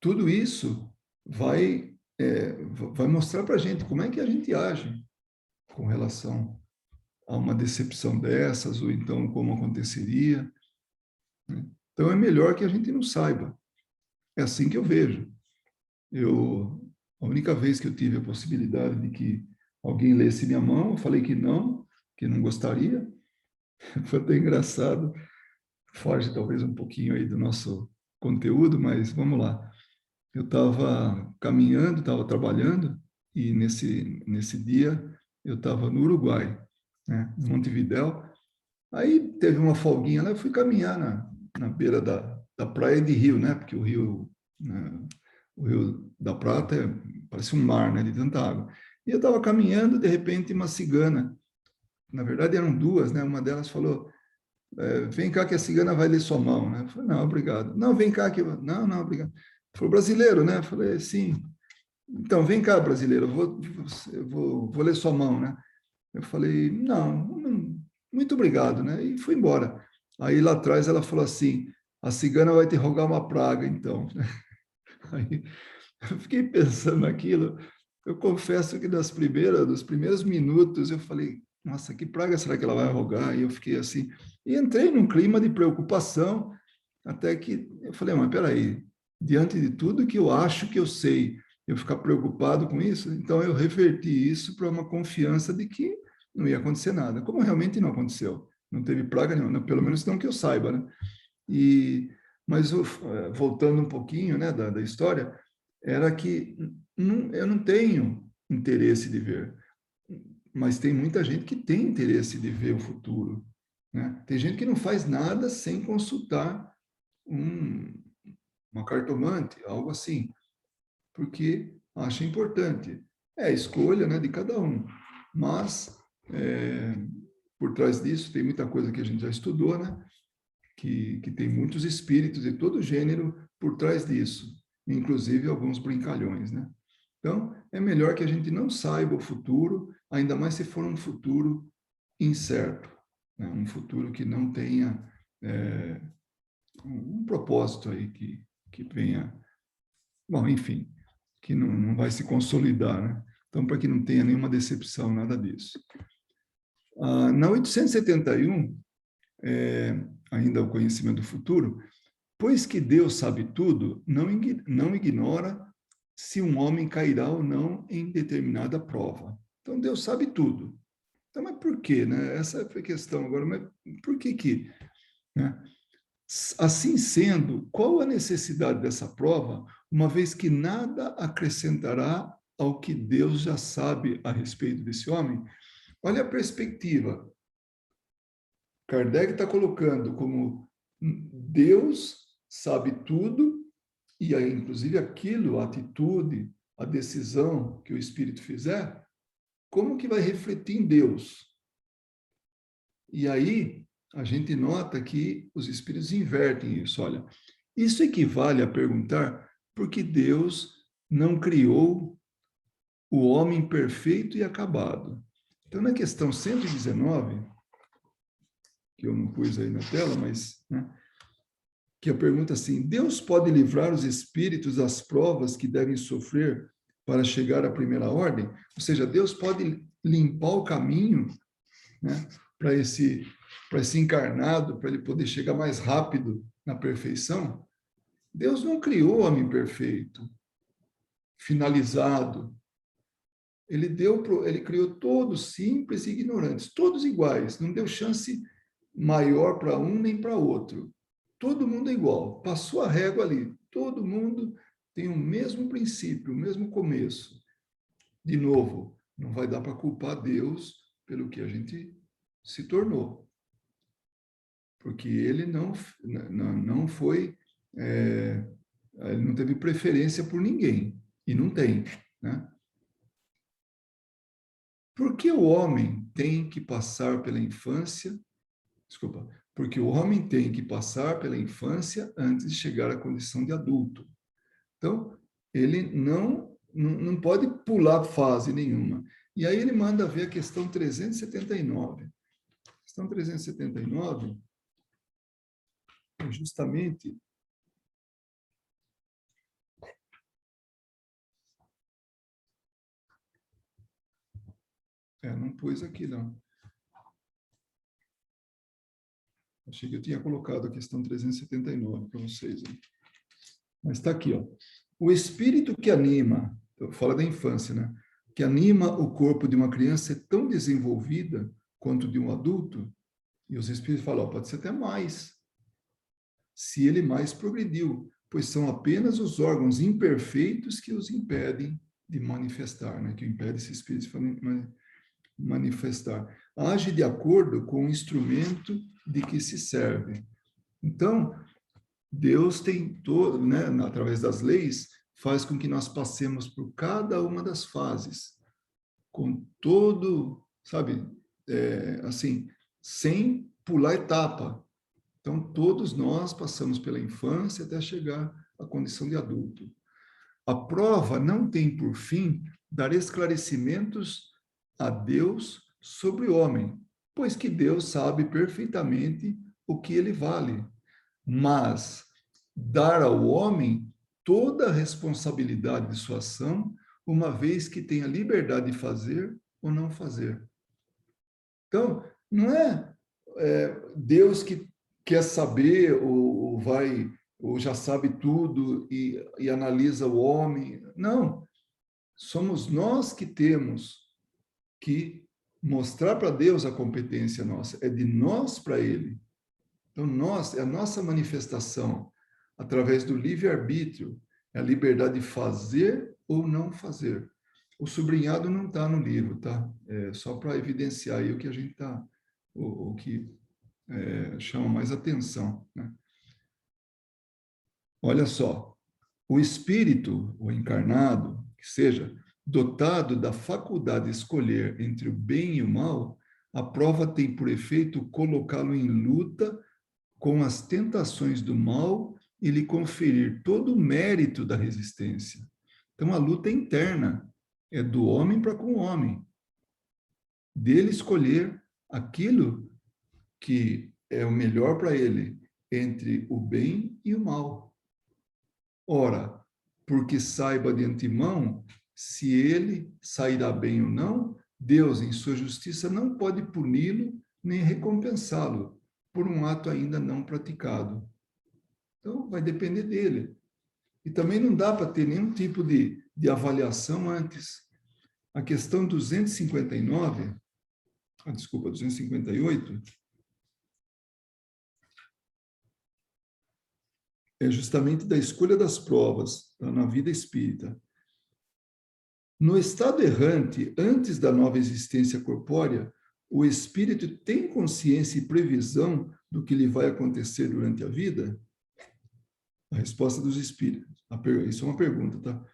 tudo isso vai mostrar para a gente como é que a gente age com relação a uma decepção dessas, ou então como aconteceria, né? Então, é melhor que a gente não saiba. É assim que eu vejo. A única vez que eu tive a possibilidade de que alguém lesse minha mão, eu falei que não gostaria. Foi até engraçado. Foge talvez um pouquinho aí do nosso conteúdo, mas vamos lá. Eu estava caminhando, estava trabalhando, e nesse dia eu estava no Uruguai, né, em Montevidéu. Aí teve uma folguinha lá, eu fui caminhar na beira da praia de Rio, né, porque o Rio, né, o Rio da Prata parece um mar, né, de tanta água. E eu estava caminhando, de repente uma cigana, na verdade eram duas, né, uma delas falou: vem cá que a cigana vai ler sua mão, né? Eu falei, não, obrigado. Não, vem cá que... Não, não, obrigado. Ele falou, brasileiro, né? Eu falei, sim. Então, vem cá, brasileiro, vou ler sua mão, né? Eu falei, não, muito obrigado, né? E fui embora. Aí lá atrás ela falou assim, a cigana vai te rogar uma praga, então. Aí eu fiquei pensando naquilo. Eu confesso que dos primeiros minutos, eu falei, nossa, que praga será que ela vai rogar? E eu fiquei assim, e entrei num clima de preocupação, até que eu falei, mas peraí, diante de tudo que eu acho que eu sei, eu ficar preocupado com isso, então eu reverti isso para uma confiança de que não ia acontecer nada, como realmente não aconteceu. Não teve praga nenhuma, pelo menos não que eu saiba, né? E, mas voltando um pouquinho, né, da história, era que eu não tenho interesse de ver, mas tem muita gente que tem interesse de ver o futuro, né? Tem gente que não faz nada sem consultar um, uma cartomante, algo assim, porque acha importante. É a escolha, né, de cada um, mas por trás disso tem muita coisa que a gente já estudou, né? Que tem muitos espíritos de todo gênero por trás disso, inclusive alguns brincalhões, né? Então, é melhor que a gente não saiba o futuro, ainda mais se for um futuro incerto, né? Um futuro que não tenha um propósito aí que venha, bom, enfim, que não vai se consolidar, né? Então, para que não tenha nenhuma decepção, nada disso. Na 871, ainda o conhecimento do futuro, pois que Deus sabe tudo, não ignora se um homem cairá ou não em determinada prova. Então, Deus sabe tudo. Então, mas por quê, né? Essa foi a questão agora, mas por que, né? Assim sendo, qual a necessidade dessa prova, uma vez que nada acrescentará ao que Deus já sabe a respeito desse homem? Olha a perspectiva. Kardec está colocando como Deus sabe tudo, e aí, inclusive, aquilo, a atitude, a decisão que o espírito fizer, como que vai refletir em Deus? E aí, a gente nota que os espíritos invertem isso. Olha, isso equivale a perguntar por que Deus não criou o homem perfeito e acabado. Então, na questão 119, que eu não pus aí na tela, mas, né, que a pergunta assim, Deus pode livrar os espíritos das provas que devem sofrer para chegar à primeira ordem? Ou seja, Deus pode limpar o caminho, né, para esse encarnado, para ele poder chegar mais rápido na perfeição? Deus não criou o homem perfeito, finalizado. Ele criou todos simples e ignorantes, todos iguais, não deu chance maior para um nem para outro. Todo mundo é igual, passou a régua ali, todo mundo tem o mesmo princípio, o mesmo começo. De novo, não vai dar para culpar Deus pelo que a gente se tornou, porque ele não foi, ele não teve preferência por ninguém, e não tem, né? Por que o homem tem que passar pela infância? Desculpa. Porque o homem tem que passar pela infância antes de chegar à condição de adulto. Então, ele não pode pular fase nenhuma. E aí ele manda ver a questão 379. A questão 379 é justamente... não pus aqui, não. Achei que eu tinha colocado a questão 379 para vocês. Hein? Mas está aqui, ó. O espírito que anima, fala da infância, né? Que anima o corpo de uma criança é tão desenvolvida quanto de um adulto, e os espíritos falam, ó, pode ser até mais, se ele mais progrediu, pois são apenas os órgãos imperfeitos que os impedem de manifestar, né? Que impede esse espírito de manifestar. Age de acordo com o instrumento de que se serve. Então, Deus tem todo, né, através das leis, faz com que nós passemos por cada uma das fases, com todo, sabe, assim, sem pular etapa. Então, todos nós passamos pela infância até chegar à condição de adulto. A prova não tem por fim dar esclarecimentos a Deus sobre o homem, pois que Deus sabe perfeitamente o que ele vale, mas dar ao homem toda a responsabilidade de sua ação, uma vez que tem a liberdade de fazer ou não fazer. Então, não é, Deus que quer saber ou vai ou já sabe tudo e analisa o homem. Não, somos nós que temos que mostrar para Deus a competência nossa, é de nós para Ele. Então, nós, é a nossa manifestação, através do livre-arbítrio, é a liberdade de fazer ou não fazer. O sublinhado não está no livro, tá? É só para evidenciar aí o que a gente está, o que chama mais atenção, né? Olha só, o espírito, o encarnado, que seja, dotado da faculdade de escolher entre o bem e o mal, a prova tem por efeito colocá-lo em luta com as tentações do mal e lhe conferir todo o mérito da resistência. Então, a luta é interna, é do homem para com o homem, dele escolher aquilo que é o melhor para ele, entre o bem e o mal. Ora, porque saiba de antemão se ele sairá bem ou não, Deus, em sua justiça, não pode puni-lo nem recompensá-lo por um ato ainda não praticado. Então, vai depender dele. E também não dá para ter nenhum tipo de avaliação antes. A questão 258, é justamente da escolha das provas, tá? Na vida espírita. No estado errante, antes da nova existência corpórea, o espírito tem consciência e previsão do que lhe vai acontecer durante a vida? A resposta dos espíritos. Isso é uma pergunta, tá?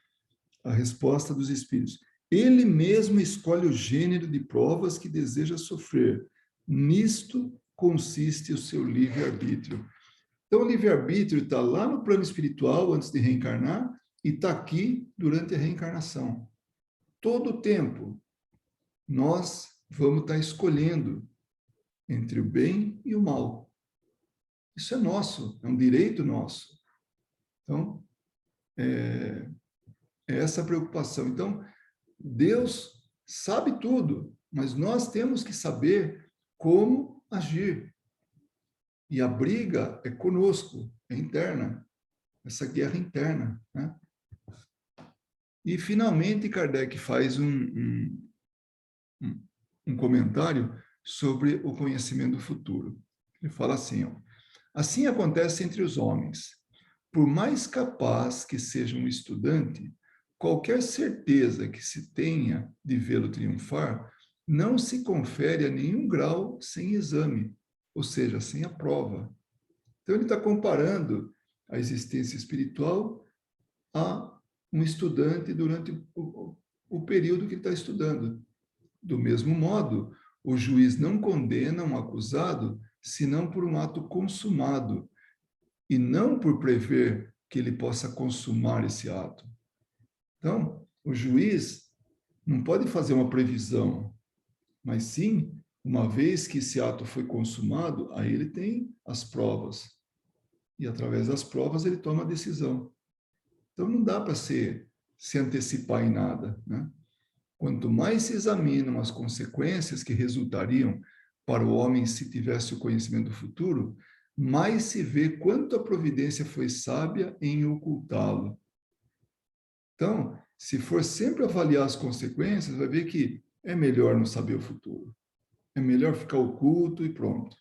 A resposta dos espíritos. Ele mesmo escolhe o gênero de provas que deseja sofrer. Nisto consiste o seu livre-arbítrio. Então, o livre-arbítrio está lá no plano espiritual, antes de reencarnar, e está aqui durante a reencarnação. Todo o tempo, nós vamos estar escolhendo entre o bem e o mal. Isso é nosso, é um direito nosso. Então, é essa a preocupação. Então, Deus sabe tudo, mas nós temos que saber como agir. E a briga é conosco, é interna, essa guerra interna, né? E, finalmente, Kardec faz um comentário sobre o conhecimento do futuro. Ele fala assim, ó, assim acontece entre os homens. Por mais capaz que seja um estudante, qualquer certeza que se tenha de vê-lo triunfar não se confere a nenhum grau sem exame, ou seja, sem a prova. Então, ele está comparando a existência espiritual a um estudante durante o período que ele está estudando. Do mesmo modo, o juiz não condena um acusado senão por um ato consumado, e não por prever que ele possa consumar esse ato. Então, o juiz não pode fazer uma previsão, mas sim, uma vez que esse ato foi consumado, aí ele tem as provas. E através das provas ele toma a decisão. Então, não dá para se antecipar em nada, né? Quanto mais se examinam as consequências que resultariam para o homem se tivesse o conhecimento do futuro, mais se vê quanto a providência foi sábia em ocultá-lo. Então, se for sempre avaliar as consequências, vai ver que é melhor não saber o futuro. É melhor ficar oculto e pronto.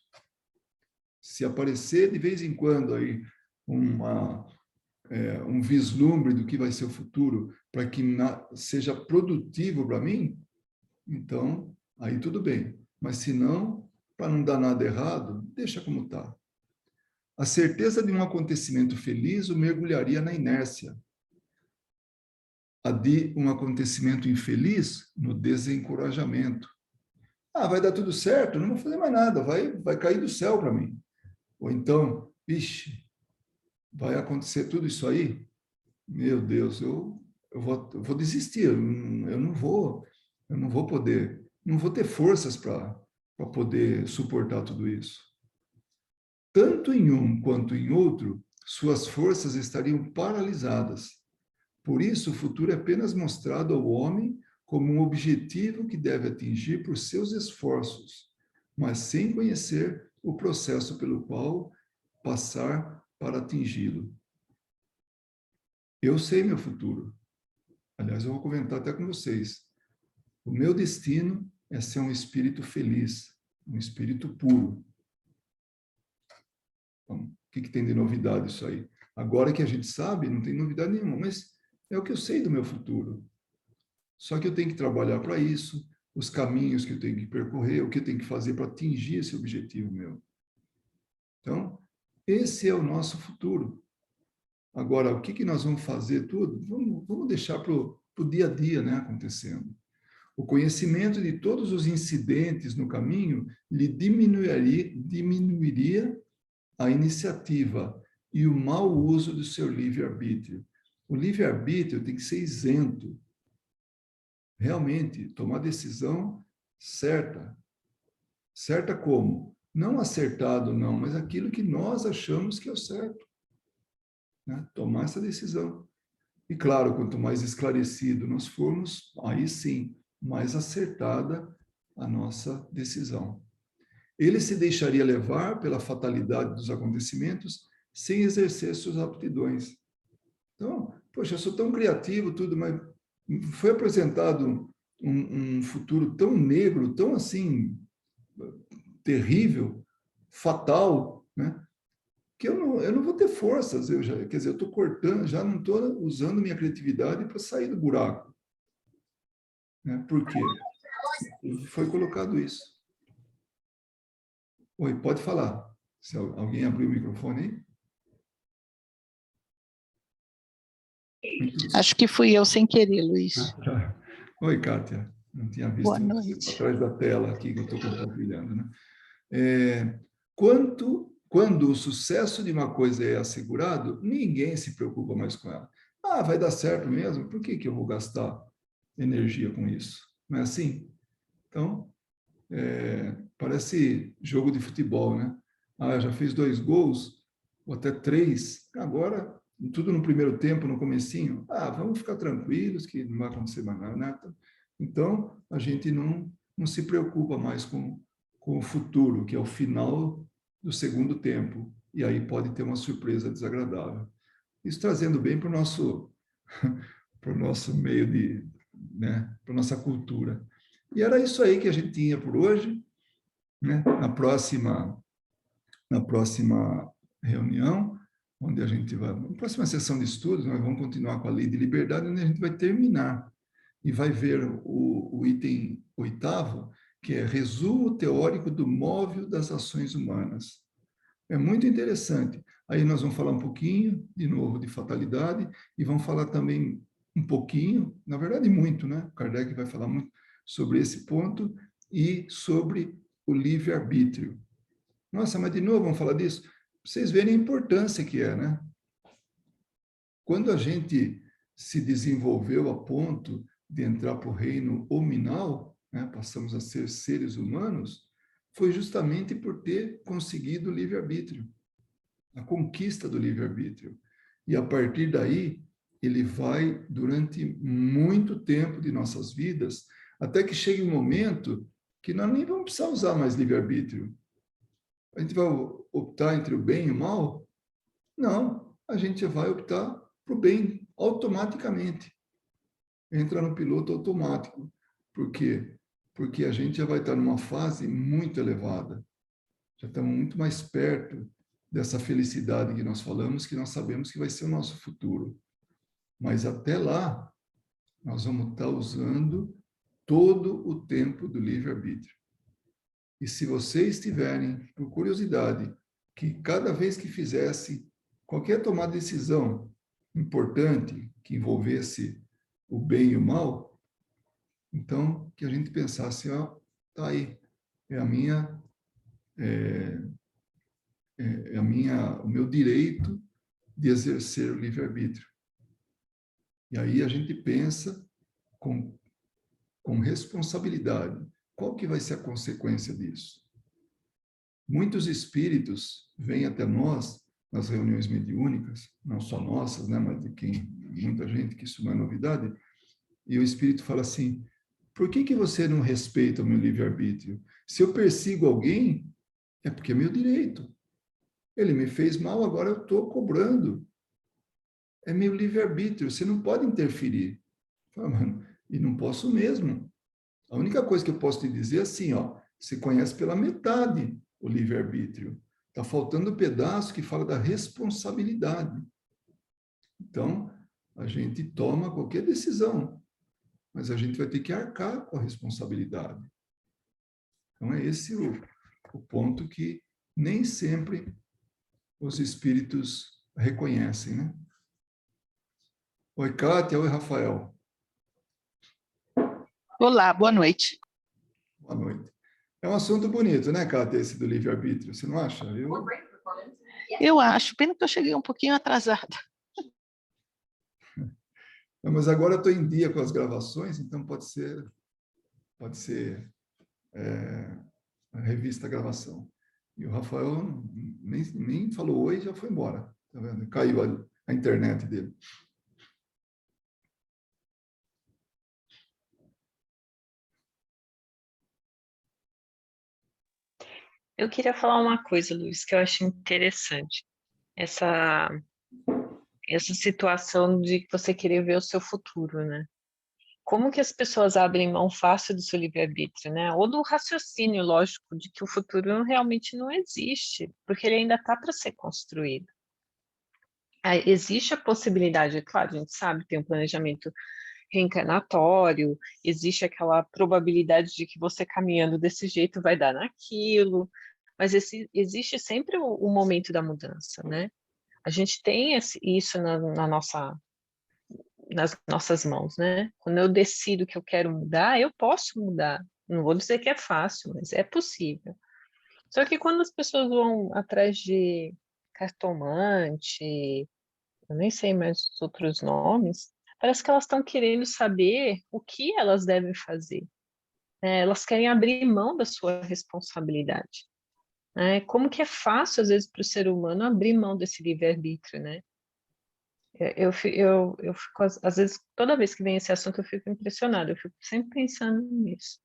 Se aparecer de vez em quando aí um vislumbre do que vai ser o futuro, para que seja produtivo para mim, então, aí tudo bem. Mas se não, para não dar nada errado, deixa como está. A certeza de um acontecimento feliz o mergulharia na inércia. A de um acontecimento infeliz, no desencorajamento. vai dar tudo certo, não vou fazer mais nada, vai cair do céu para mim. Ou então, ixi, vai acontecer tudo isso aí? Meu Deus, eu vou desistir, eu não vou poder, não vou ter forças para poder suportar tudo isso. Tanto em um quanto em outro, suas forças estariam paralisadas. Por isso, o futuro é apenas mostrado ao homem como um objetivo que deve atingir por seus esforços, mas sem conhecer o processo pelo qual passar para atingi-lo. Eu sei meu futuro. Aliás, eu vou comentar até com vocês. O meu destino é ser um espírito feliz, um espírito puro. Então, o que tem de novidade isso aí? Agora que a gente sabe, não tem novidade nenhuma, mas é o que eu sei do meu futuro. Só que eu tenho que trabalhar para isso, os caminhos que eu tenho que percorrer, o que eu tenho que fazer para atingir esse objetivo meu. Então, esse é o nosso futuro. Agora, o que nós vamos fazer tudo? Vamos deixar para o dia a dia, né, acontecendo. O conhecimento de todos os incidentes no caminho lhe diminuiria a iniciativa e o mau uso do seu livre-arbítrio. O livre-arbítrio tem que ser isento. Realmente, tomar decisão certa. Certa como? Não acertado, não, mas aquilo que nós achamos que é o certo. Né? Tomar essa decisão. E claro, quanto mais esclarecido nós formos, aí sim, mais acertada a nossa decisão. Ele se deixaria levar pela fatalidade dos acontecimentos sem exercer suas aptidões. Então, poxa, eu sou tão criativo, tudo, mas foi apresentado um futuro tão negro, tão assim, terrível, fatal, né? Que eu não vou ter forças, quer dizer, eu estou cortando, já não estou usando minha criatividade para sair do buraco. Né? Por quê? Foi colocado isso. Oi, pode falar. Se alguém abriu o microfone aí. Acho que fui eu sem querer, Luiz. Tá. Oi, Kátia. Não tinha visto Boa noite. atrás da tela aqui que eu estou compartilhando. Né? Quando o sucesso de uma coisa é assegurado, ninguém se preocupa mais com ela. Vai dar certo mesmo? Por que eu vou gastar energia com isso? Não é assim? Então, parece jogo de futebol, né? Já fez 2 gols, ou até 3, agora, tudo no primeiro tempo, no comecinho, vamos ficar tranquilos que não vai acontecer mais nada. Então, a gente não se preocupa mais com o futuro, que é o final do segundo tempo, e aí pode ter uma surpresa desagradável. Isso trazendo bem para o nosso, meio né, para a nossa cultura. E era isso aí que a gente tinha por hoje. Né? Na próxima reunião, onde a gente vai, na próxima sessão de estudos, nós vamos continuar com a lei de liberdade, onde a gente vai terminar e vai ver o item 8º, que é resumo teórico do móvel das ações humanas. É muito interessante. Aí nós vamos falar um pouquinho, de novo, de fatalidade, e vamos falar também um pouquinho, na verdade muito, né? Kardec vai falar muito sobre esse ponto e sobre o livre-arbítrio. Nossa, mas de novo vamos falar disso? Pra vocês verem a importância que é, né? Quando a gente se desenvolveu a ponto de entrar para o reino hominal, né? Passamos a ser seres humanos, foi justamente por ter conseguido o livre-arbítrio, a conquista do livre-arbítrio. E a partir daí, ele vai, durante muito tempo de nossas vidas, até que chegue um momento que nós nem vamos precisar usar mais livre-arbítrio. A gente vai optar entre o bem e o mal? Não, a gente vai optar para o bem automaticamente. Entra no piloto automático. Por quê? Porque a gente já vai estar numa fase muito elevada. Já estamos muito mais perto dessa felicidade que nós falamos, que nós sabemos que vai ser o nosso futuro. Mas até lá, nós vamos estar usando todo o tempo do livre-arbítrio. E se vocês tiverem, por curiosidade, que cada vez que fizesse qualquer tomada de decisão importante que envolvesse o bem e o mal, então que a gente pensasse, tá aí, é a minha, é, o meu direito de exercer o livre-arbítrio. E aí a gente pensa com responsabilidade. Qual que vai ser a consequência disso? Muitos espíritos vêm até nós nas reuniões mediúnicas, não só nossas, né, mas de muita gente, que isso não é novidade, e o espírito fala assim: por que você não respeita o meu livre-arbítrio? Se eu persigo alguém, é porque é meu direito. Ele me fez mal, agora eu estou cobrando. É meu livre-arbítrio, você não pode interferir. Fala, mano, e não posso mesmo. A única coisa que eu posso te dizer é assim, ó, você conhece pela metade o livre-arbítrio. Está faltando o pedaço que fala da responsabilidade. Então, a gente toma qualquer decisão, mas a gente vai ter que arcar com a responsabilidade. Então, é esse o ponto que nem sempre os espíritos reconhecem, né? Oi, Kátia. Oi, Rafael. Olá, boa noite. Boa noite. É um assunto bonito, né, Kátia, esse do livre-arbítrio, você não acha? Eu acho, pena que eu cheguei um pouquinho atrasada. Não, mas agora eu estou em dia com as gravações, então pode ser a revista a gravação. E o Rafael nem falou oi e já foi embora. Tá vendo? Caiu a internet dele. Eu queria falar uma coisa, Luiz, que eu acho interessante. Essa situação de você querer ver o seu futuro, né? Como que as pessoas abrem mão fácil do seu livre-arbítrio, né? Ou do raciocínio lógico de que o futuro realmente não existe, porque ele ainda está para ser construído. Existe a possibilidade, é claro, a gente sabe, tem um planejamento reencarnatório, existe aquela probabilidade de que você caminhando desse jeito vai dar naquilo, mas existe sempre o momento da mudança, né? A gente tem isso nas nossas mãos, né? Quando eu decido que eu quero mudar, eu posso mudar. Não vou dizer que é fácil, mas é possível. Só que quando as pessoas vão atrás de cartomante, eu nem sei mais os outros nomes, parece que elas estão querendo saber o que elas devem fazer, né? Elas querem abrir mão da sua responsabilidade, né? Como que é fácil, às vezes, para o ser humano abrir mão desse livre-arbítrio, né? Eu fico, às vezes, toda vez que vem esse assunto, eu fico impressionada, eu fico sempre pensando nisso.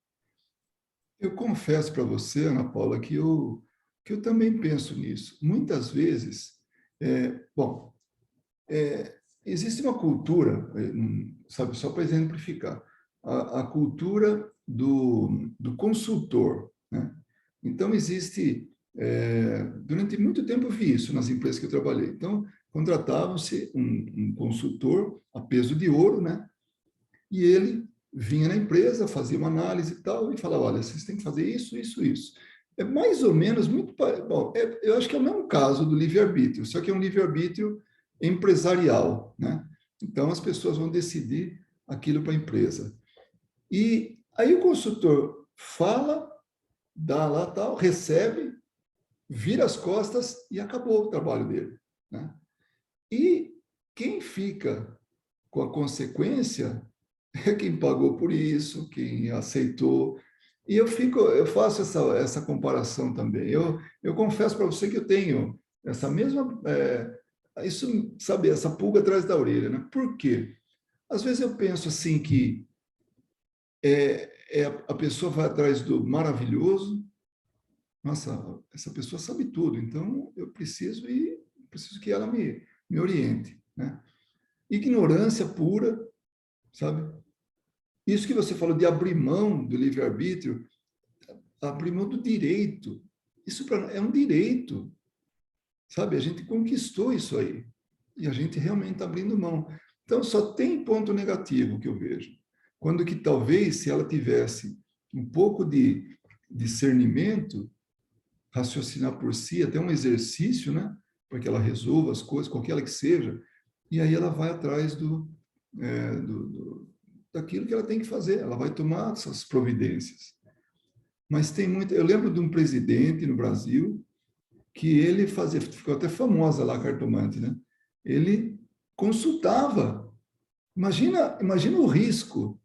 Eu confesso para você, Ana Paula, que eu também penso nisso. Muitas vezes, bom, existe uma cultura, sabe, só para exemplificar, a cultura do consultor, né? Então, existe, durante muito tempo eu vi isso nas empresas que eu trabalhei. Então, contratavam-se um consultor a peso de ouro, né? E ele vinha na empresa, fazia uma análise e tal, e falava, olha, vocês têm que fazer isso, isso, isso. É mais ou menos, bom, eu acho que é o mesmo caso do livre-arbítrio, só que é um livre-arbítrio empresarial, né? Então, as pessoas vão decidir aquilo para a empresa. E aí o consultor fala, dá lá tal, recebe, vira as costas e acabou o trabalho dele, né? E quem fica com a consequência é quem pagou por isso, quem aceitou. E eu faço essa comparação também. Eu confesso para você que eu tenho essa mesma, isso, sabe, essa pulga atrás da orelha, né? Por quê? Às vezes eu penso assim que a pessoa vai atrás do maravilhoso. Nossa, essa pessoa sabe tudo, então eu preciso que ela me oriente, né? Ignorância pura, sabe? Isso que você falou de abrir mão do livre-arbítrio, abrir mão do direito. Isso é um direito, sabe? A gente conquistou isso aí. E a gente realmente está abrindo mão. Então, só tem ponto negativo que eu vejo. Quando que talvez, se ela tivesse um pouco de discernimento, raciocinar por si, até um exercício, né? Para que ela resolva as coisas, qualquer que seja, e aí ela vai atrás daquilo que ela tem que fazer, ela vai tomar essas providências. Mas tem muito... Eu lembro de um presidente no Brasil que ele fazia... Ficou até famosa lá, a cartomante, né? Ele consultava. Imagina o risco,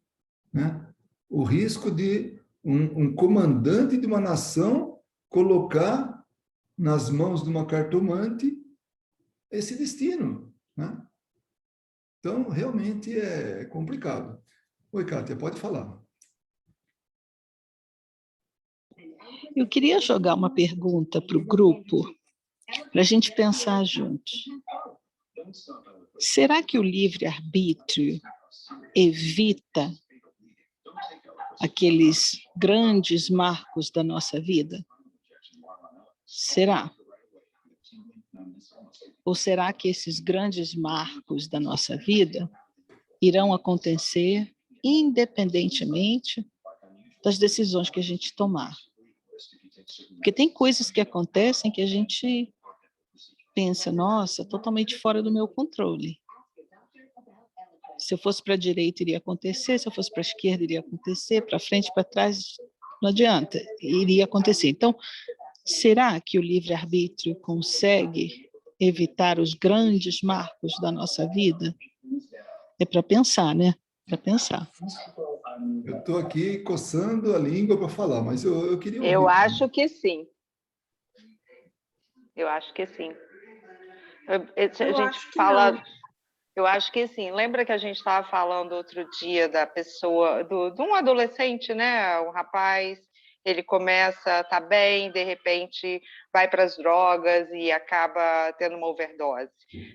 né? O risco de um comandante de uma nação colocar nas mãos de uma cartomante esse destino, né? Então, realmente é complicado. Oi, Kátia, pode falar. Eu queria jogar uma pergunta para o grupo, para a gente pensar juntos. Será que o livre-arbítrio evita aqueles grandes marcos da nossa vida? Será? Ou será que esses grandes marcos da nossa vida irão acontecer independentemente das decisões que a gente tomar? Porque tem coisas que acontecem que a gente pensa, nossa, totalmente fora do meu controle. Se eu fosse para a direita, iria acontecer, se eu fosse para a esquerda, iria acontecer, para frente, para trás, não adianta, iria acontecer. Então, será que o livre-arbítrio consegue evitar os grandes marcos da nossa vida? É para pensar, né? Para pensar. Eu estou aqui coçando a língua para falar, mas eu queria ouvir. Eu acho que sim. Eu acho que sim. A gente fala... Eu acho que sim. Lembra que a gente estava falando outro dia da pessoa, de um adolescente, né? Um rapaz, ele começa, tá bem, de repente vai para as drogas e acaba tendo uma overdose.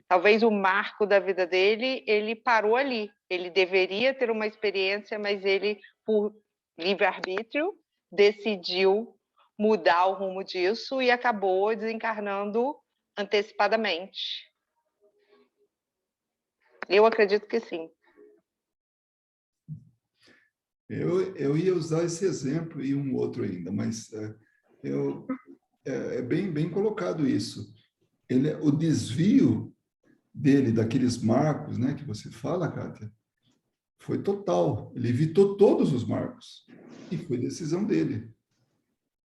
Talvez o marco da vida dele, ele parou ali. Ele deveria ter uma experiência, mas ele, por livre-arbítrio, decidiu mudar o rumo disso e acabou desencarnando antecipadamente. Eu acredito que sim. Eu ia usar esse exemplo e um outro ainda, mas é bem colocado isso. O desvio dele, daqueles marcos, né, que você fala, Kátia, foi total. Ele evitou todos os marcos. E foi decisão dele.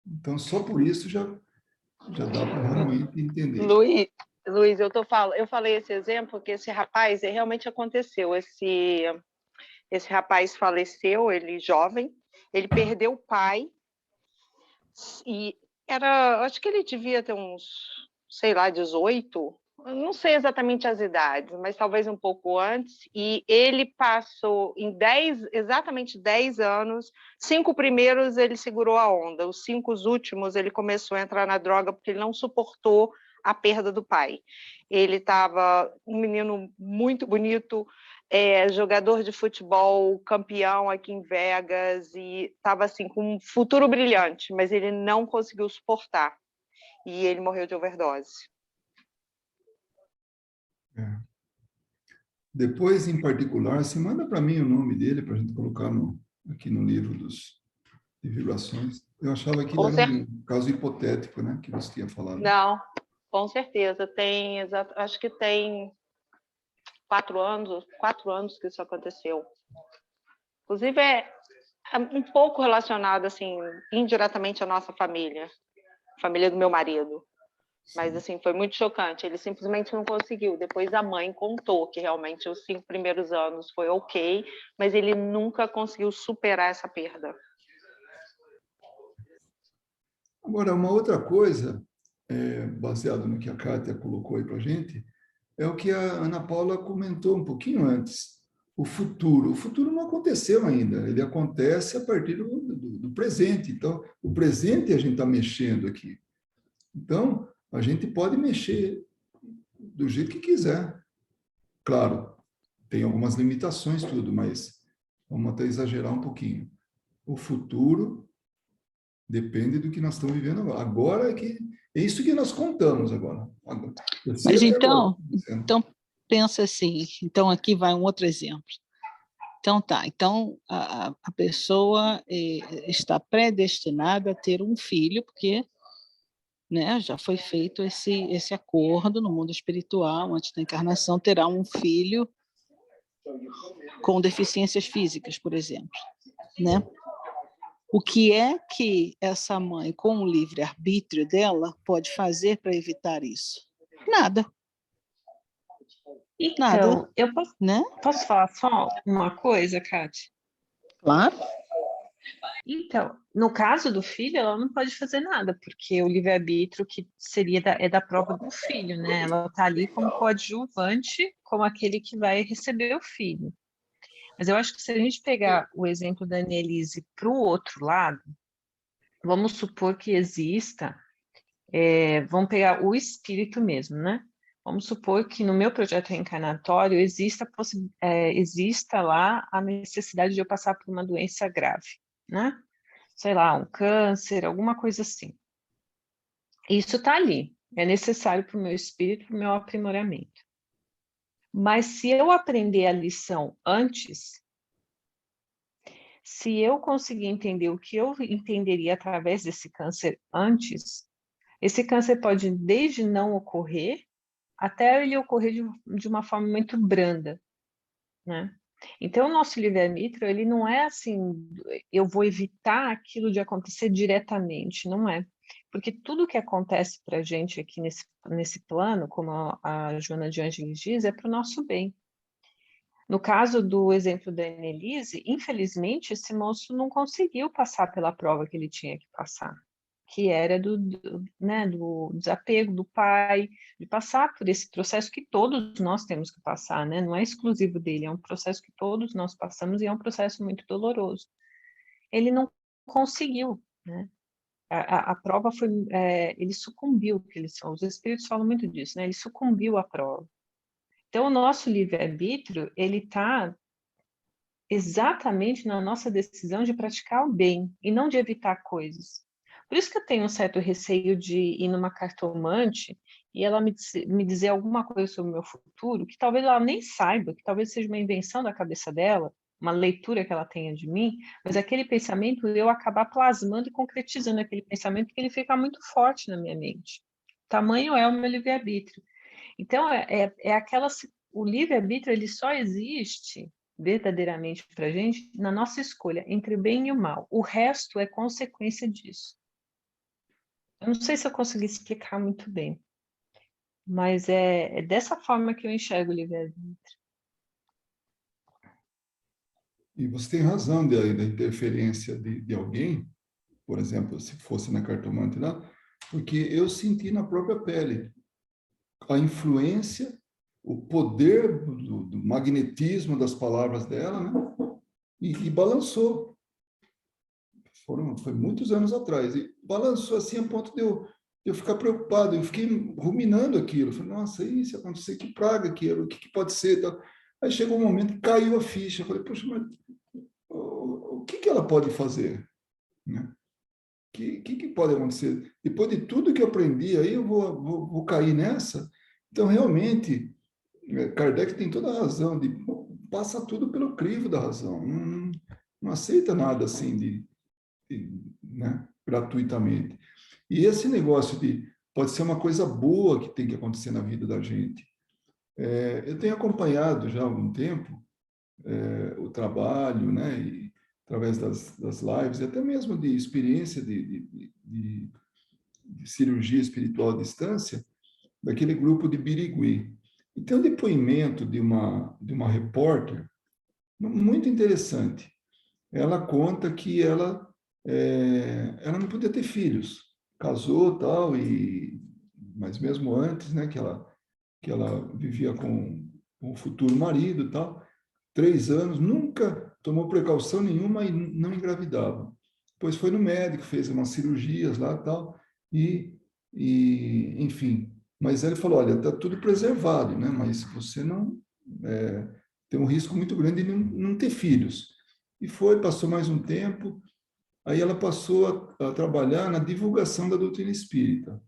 Então, só por isso já dá para realmente entender. Luiz, eu falei esse exemplo que esse rapaz realmente aconteceu. Esse rapaz faleceu, ele jovem, ele perdeu o pai e acho que ele devia ter uns, sei lá, 18, não sei exatamente as idades, mas talvez um pouco antes, e ele passou em exatamente 10 anos, 5 primeiros ele segurou a onda, os 5 últimos ele começou a entrar na droga porque ele não suportou a perda do pai. Ele estava um menino muito bonito, jogador de futebol, campeão aqui em Vegas, e estava assim, com um futuro brilhante, mas ele não conseguiu suportar. E ele morreu de overdose. Depois, em particular, você manda para mim o nome dele, para a gente colocar aqui no livro de vibrações. Eu achava que ele era um caso hipotético, né, que você tinha falado. Não, com certeza. Acho que tem 4 anos que isso aconteceu. Inclusive, é um pouco relacionado, assim, indiretamente à nossa família, família do meu marido. Mas, assim, foi muito chocante. Ele simplesmente não conseguiu. Depois a mãe contou que realmente os 5 primeiros anos foi ok, mas ele nunca conseguiu superar essa perda. Agora, uma outra coisa, baseado no que a Kátia colocou aí para a gente, é o que a Ana Paula comentou um pouquinho antes. O futuro. O futuro não aconteceu ainda. Ele acontece a partir do presente. Então, o presente a gente está mexendo aqui. Então, a gente pode mexer do jeito que quiser. Claro, tem algumas limitações, tudo, mas vamos até exagerar um pouquinho. O futuro depende do que nós estamos vivendo agora. Agora é isso que nós contamos agora. Mas então pensa assim, então aqui vai um outro exemplo. Então tá, então a pessoa está predestinada a ter um filho, porque, né, já foi feito esse acordo no mundo espiritual, antes da encarnação terá um filho com deficiências físicas, por exemplo, né? O que é que essa mãe, com o livre-arbítrio dela, pode fazer para evitar isso? Nada, nada, Então, eu né? posso falar só uma coisa, Kátia? Claro. Então, no caso do filho, ela não pode fazer nada, porque o livre-arbítrio que seria é da prova do filho, né? Ela está ali como coadjuvante, como aquele que vai receber o filho. Mas eu acho que se a gente pegar o exemplo da Annelise para o outro lado, vamos supor que exista, vamos pegar o espírito mesmo, né? Vamos supor que no meu projeto reencarnatório exista lá a necessidade de eu passar por uma doença grave, né? Sei lá, um câncer, alguma coisa assim. Isso está ali, é necessário para o meu espírito, para o meu aprimoramento. Mas se eu aprender a lição antes, se eu conseguir entender o que eu entenderia através desse câncer antes, esse câncer pode desde não ocorrer, até ele ocorrer de uma forma muito branda, né? Então, o nosso livre-arbítrio, ele não é assim, eu vou evitar aquilo de acontecer diretamente, não é. Porque tudo que acontece para a gente aqui nesse plano, como a Joana de Ângeles diz, é para o nosso bem. No caso do exemplo da Annelise, infelizmente, esse moço não conseguiu passar pela prova que ele tinha que passar, que era né, do desapego do pai, de passar por esse processo que todos nós temos que passar, né? Não é exclusivo dele, é um processo que todos nós passamos e é um processo muito doloroso. Ele não conseguiu, né? A prova foi, ele sucumbiu, os espíritos falam muito disso, né? Ele sucumbiu à prova. Então, o nosso livre-arbítrio, ele está exatamente na nossa decisão de praticar o bem e não de evitar coisas. Por isso que eu tenho um certo receio de ir numa cartomante e ela me dizer alguma coisa sobre o meu futuro, que talvez ela nem saiba, que talvez seja uma invenção da cabeça dela, uma leitura que ela tenha de mim, mas aquele pensamento, eu acabar plasmando e concretizando aquele pensamento, porque ele fica muito forte na minha mente. Tamanho é o meu livre-arbítrio. Então, o livre-arbítrio, ele só existe verdadeiramente para a gente na nossa escolha entre o bem e o mal. O resto é consequência disso. Eu não sei se eu consegui explicar muito bem, mas é dessa forma que eu enxergo o livre-arbítrio. E você tem razão da interferência de alguém, por exemplo, se fosse na cartomante lá, porque eu senti na própria pele a influência, o poder do magnetismo das palavras dela, né? E balançou. Foi muitos anos atrás. E balançou assim a ponto de eu ficar preocupado. Eu fiquei ruminando aquilo. Falei, nossa, e se acontecer, que praga aquilo? O que pode ser? Aí chegou um momento que caiu a ficha. Eu falei, poxa, mas o que ela pode fazer? Né? O que pode acontecer? Depois de tudo que eu aprendi, aí eu vou cair nessa? Então, realmente, Kardec tem toda a razão de passa tudo pelo crivo da razão. Não aceita nada assim né, gratuitamente. E esse negócio pode ser uma coisa boa que tem que acontecer na vida da gente. Eu tenho acompanhado já há algum tempo o trabalho, né, e, através das lives, e até mesmo de experiência de cirurgia espiritual à distância, daquele grupo de Birigui. E tem um depoimento de uma repórter muito interessante. Ela conta que ela não podia ter filhos, casou tal mas mesmo antes, né, que ela vivia com o futuro marido tal, 3 anos, nunca tomou precaução nenhuma e não engravidava. Depois foi no médico, fez umas cirurgias lá tal enfim. Mas ele falou, olha, está tudo preservado, né? Mas você não tem um risco muito grande de não ter filhos. E passou mais um tempo, aí ela passou a trabalhar na divulgação da doutrina espírita.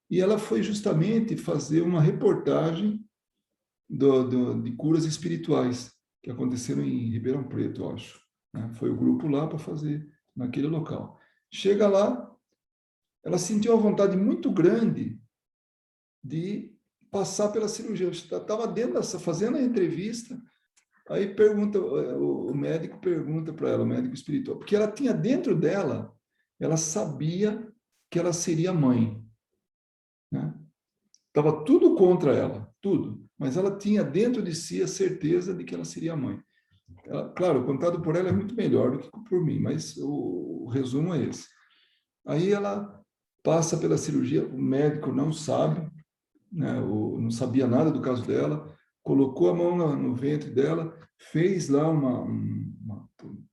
E ela foi justamente fazer uma reportagem de curas espirituais que aconteceram em Ribeirão Preto, eu acho. Né? Foi o grupo lá para fazer naquele local. Chega lá, ela sentiu uma vontade muito grande de passar pela cirurgia. Estava dentro fazendo a entrevista, Aí pergunta, o médico pergunta para ela, o médico espiritual, porque ela tinha dentro dela, ela sabia que ela seria mãe, né? Estava tudo contra ela, tudo, mas ela tinha dentro de si a certeza de que ela seria mãe. Ela, claro, contado por ela é muito melhor do que por mim, mas o resumo é esse. Aí ela passa pela cirurgia, o médico não sabe, né, não sabia nada do caso dela, colocou a mão no ventre dela, fez lá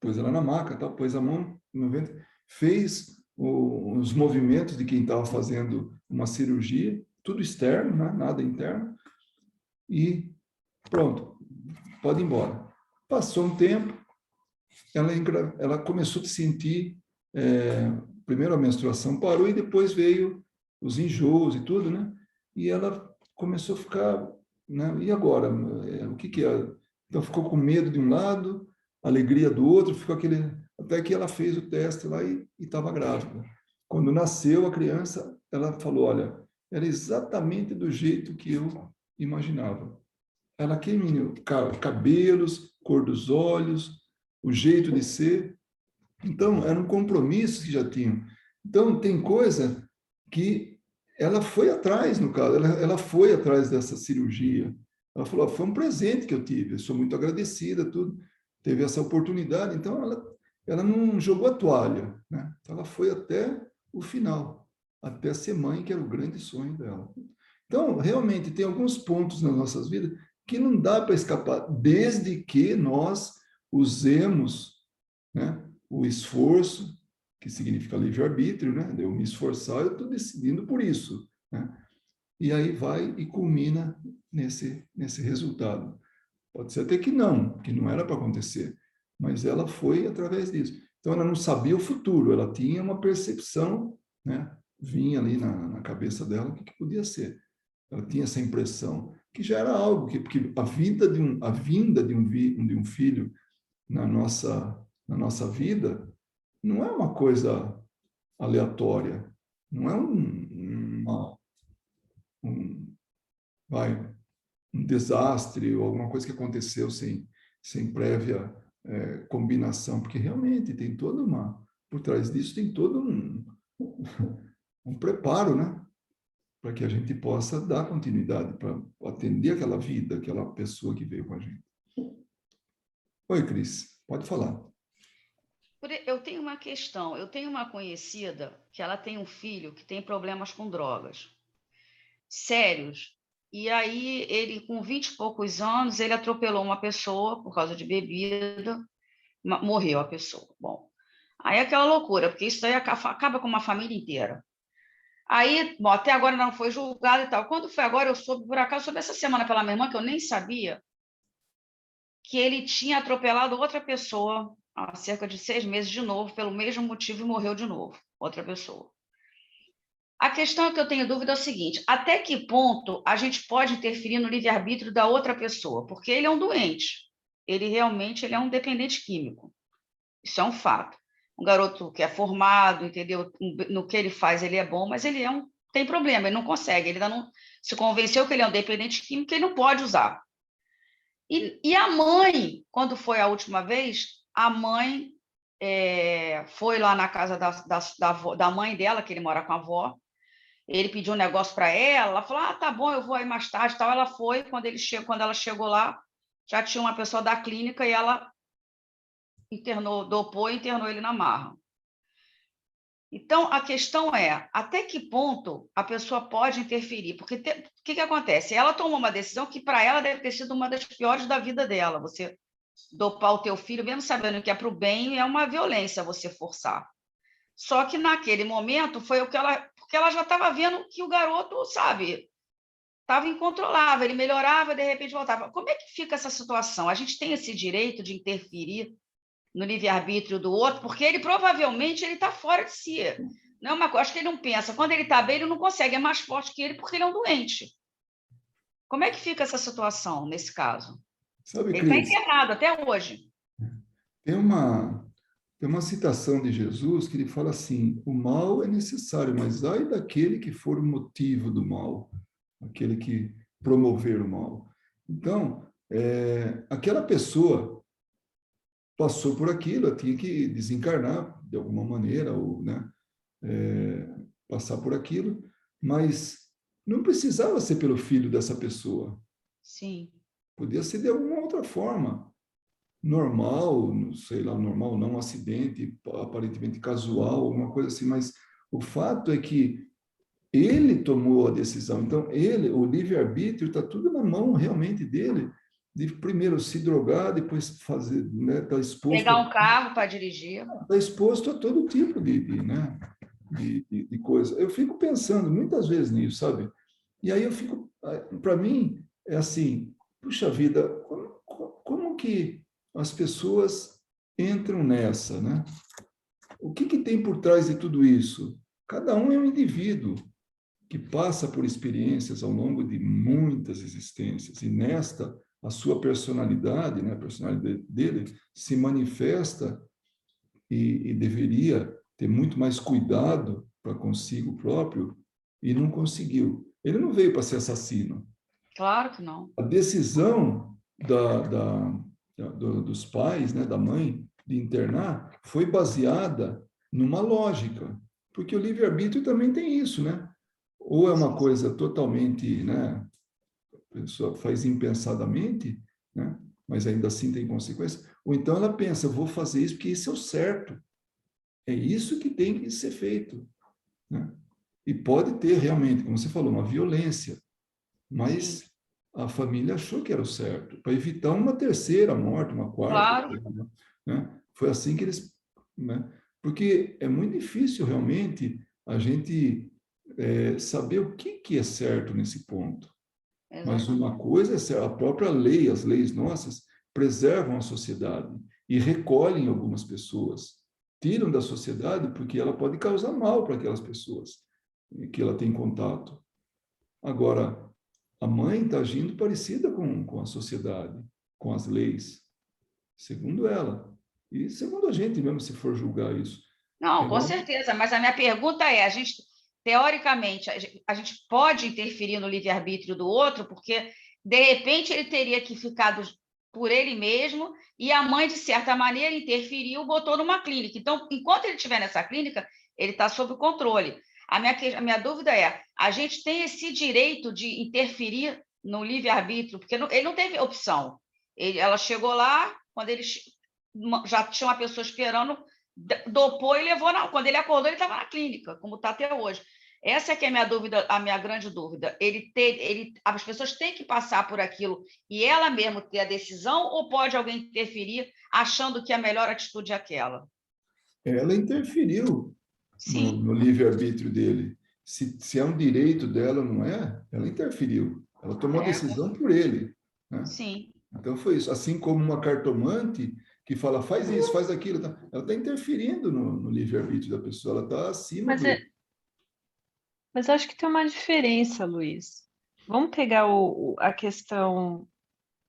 pôs ela na maca, tá? Pôs a mão no ventre, fez os movimentos de quem estava fazendo uma cirurgia, tudo externo, né? Nada interno, e pronto, pode ir embora. Passou um tempo, ela começou a sentir, primeiro a menstruação parou e depois veio os enjoos e tudo, né? E ela começou a ficar, né? E agora? O que é? Então ficou com medo de um lado, alegria do outro, ficou aquele... Até que ela fez o teste lá e estava grávida. Quando nasceu a criança, ela falou, olha, era exatamente do jeito que eu imaginava. Ela queimou cabelos, cor dos olhos, o jeito de ser. Então, eram compromissos que já tinham. Então, tem coisa que ela foi atrás, no caso, ela foi atrás dessa cirurgia. Ela falou, foi um presente que eu tive, eu sou muito agradecida, tudo. Teve essa oportunidade, então ela não jogou a toalha, né? Ela foi até o final, até ser mãe, que era o grande sonho dela. Então, realmente, tem alguns pontos nas nossas vidas que não dá para escapar, desde que nós usemos, né, o esforço, que significa livre-arbítrio, né? Eu me esforçar, eu estou decidindo por isso, né? E aí vai e culmina nesse resultado. Pode ser até que não era para acontecer, mas ela foi através disso. Então, ela não sabia o futuro, ela tinha uma percepção, né? Vinha ali na cabeça dela o que podia ser. Ela tinha essa impressão, que já era algo, porque a vinda de um filho na nossa vida não é uma coisa aleatória, não é um, um desastre ou alguma coisa que aconteceu sem prévia combinação, porque realmente tem toda por trás disso tem todo um preparo, né? Para que a gente possa dar continuidade, para atender aquela vida, aquela pessoa que veio com a gente. Oi, Cris, pode falar. Eu tenho uma questão. Eu tenho uma conhecida que ela tem um filho que tem problemas com drogas sérios. E aí, ele, com 20 e poucos anos, ele atropelou uma pessoa por causa de bebida, morreu a pessoa. Bom, aí é aquela loucura, porque isso daí acaba com uma família inteira. Aí, bom, até agora não foi julgado e tal. Quando foi agora, eu soube, por acaso, soube essa semana pela minha irmã, que eu nem sabia, que ele tinha atropelado outra pessoa há cerca de 6 meses de novo, pelo mesmo motivo, e morreu de novo, outra pessoa. A questão que eu tenho dúvida é o seguinte, até que ponto a gente pode interferir no livre-arbítrio da outra pessoa? Porque ele é um doente, ele realmente é um dependente químico, isso é um fato. Um garoto que é formado, entendeu? No que ele faz, ele é bom, mas ele tem problema, ele não consegue, ele ainda não se convenceu que ele é um dependente químico, que ele não pode usar. E a mãe, quando foi a última vez, a mãe foi lá na casa da mãe dela, que ele mora com a avó, ele pediu um negócio para ela falou, tá bom, eu vou aí mais tarde, tal. Ela foi, quando ela chegou lá, já tinha uma pessoa da clínica e ela dopou e internou ele na marra. Então, a questão é, até que ponto a pessoa pode interferir? Porque o que acontece? Ela tomou uma decisão que, para ela, deve ter sido uma das piores da vida dela. Você dopar o teu filho, mesmo sabendo que é para o bem, é uma violência você forçar. Só que, naquele momento, foi porque ela já estava vendo que o garoto, sabe, estava incontrolável, ele melhorava, de repente voltava. Como é que fica essa situação? A gente tem esse direito de interferir no livre-arbítrio do outro, porque ele provavelmente está fora de si. Não é uma coisa, acho que ele não pensa. Quando ele está bem, ele não consegue, é mais forte que ele porque ele é um doente. Como é que fica essa situação nesse caso? Sabe, ele está Cris, internado até hoje. tem uma citação de Jesus que ele fala assim, o mal é necessário, mas ai daquele que for o motivo do mal, aquele que promover o mal. Então, aquela pessoa passou por aquilo, ela tinha que desencarnar de alguma maneira, ou, né, passar por aquilo, mas não precisava ser pelo filho dessa pessoa. Sim. Podia ser de alguma outra forma. Normal, não sei lá, normal, não um acidente, aparentemente casual, alguma coisa assim, mas o fato é que ele tomou a decisão. Então, o livre-arbítrio está tudo na mão realmente dele, de primeiro se drogar, depois fazer, né, tá Pegar um carro para dirigir. está exposto a todo tipo né, de coisa. Eu fico pensando muitas vezes nisso, sabe? E aí eu fico, para mim, é assim, puxa vida, como que as pessoas entram nessa, né? O que tem por trás de tudo isso? Cada um é um indivíduo que passa por experiências ao longo de muitas existências, e nesta, a sua personalidade, né, a personalidade dele, se manifesta e deveria ter muito mais cuidado para consigo próprio, e não conseguiu. Ele não veio para ser assassino. Claro que não. A decisão dos pais, né, da mãe, de internar, foi baseada numa lógica, porque o livre-arbítrio também tem isso, né? Ou é uma coisa totalmente, né, a pessoa faz impensadamente, né, mas ainda assim tem consequência, ou então ela pensa, eu vou fazer isso porque isso é o certo. É isso que tem que ser feito, né? E pode ter realmente, como você falou, uma violência, mas Sim. a família achou que era o certo, para evitar uma terceira morte, uma quarta, Claro. né? Foi assim que eles, né? Porque é muito difícil realmente a gente saber o que é certo nesse ponto. Mas Exatamente. uma coisa é certa, a própria lei, as leis nossas preservam a sociedade e recolhem algumas pessoas, tiram da sociedade porque ela pode causar mal para aquelas pessoas que ela tem contato. Agora, a mãe está agindo parecida com a sociedade, com as leis, segundo ela. E segundo a gente mesmo, se for julgar isso. Não, com Ela, certeza. Mas a minha pergunta é: teoricamente, a gente pode interferir no livre-arbítrio do outro, porque, de repente, ele teria que ficar por ele mesmo, e a mãe, de certa maneira, interferiu, botou numa clínica. Então, enquanto ele estiver nessa clínica, ele está sob controle. A minha dúvida é: a gente tem esse direito de interferir no livre-arbítrio, porque ele não teve opção. Ela chegou lá, quando ele já tinha uma pessoa esperando, dopou e levou. Quando ele acordou, ele estava na clínica, como está até hoje. Essa é que é a minha dúvida, a minha grande dúvida. As pessoas têm que passar por aquilo e ela mesmo ter a decisão, ou pode alguém interferir achando que a melhor atitude é aquela? ela interferiu Sim, no livre-arbítrio dele. Se é um direito dela, não é? Ela interferiu. Ela tomou a decisão por ele, né? sim. Então foi isso. Assim como uma cartomante que fala, faz isso, faz aquilo, tá? Ela está interferindo no livre-arbítrio da pessoa, ela está acima Mas, do. mas acho que tem uma diferença, Luiz. Vamos pegar a questão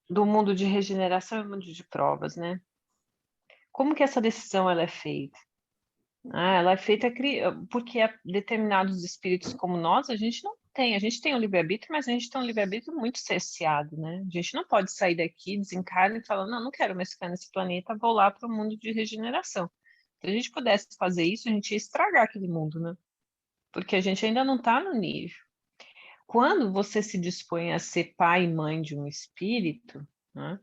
do mundo de regeneração e mundo de provas, né? Como que essa decisão ela é feita? Ela é feita porque determinados espíritos como nós, a gente não tem. A gente tem um livre-arbítrio, mas a gente tem um livre-arbítrio muito cerceado, né? A gente não pode sair daqui, desencarna e falar, não quero mais ficar nesse planeta, vou lá para o mundo de regeneração. Se a gente pudesse fazer isso, a gente ia estragar aquele mundo, né? Porque a gente ainda não está no nível. Quando você se dispõe a ser pai e mãe de um espírito, né?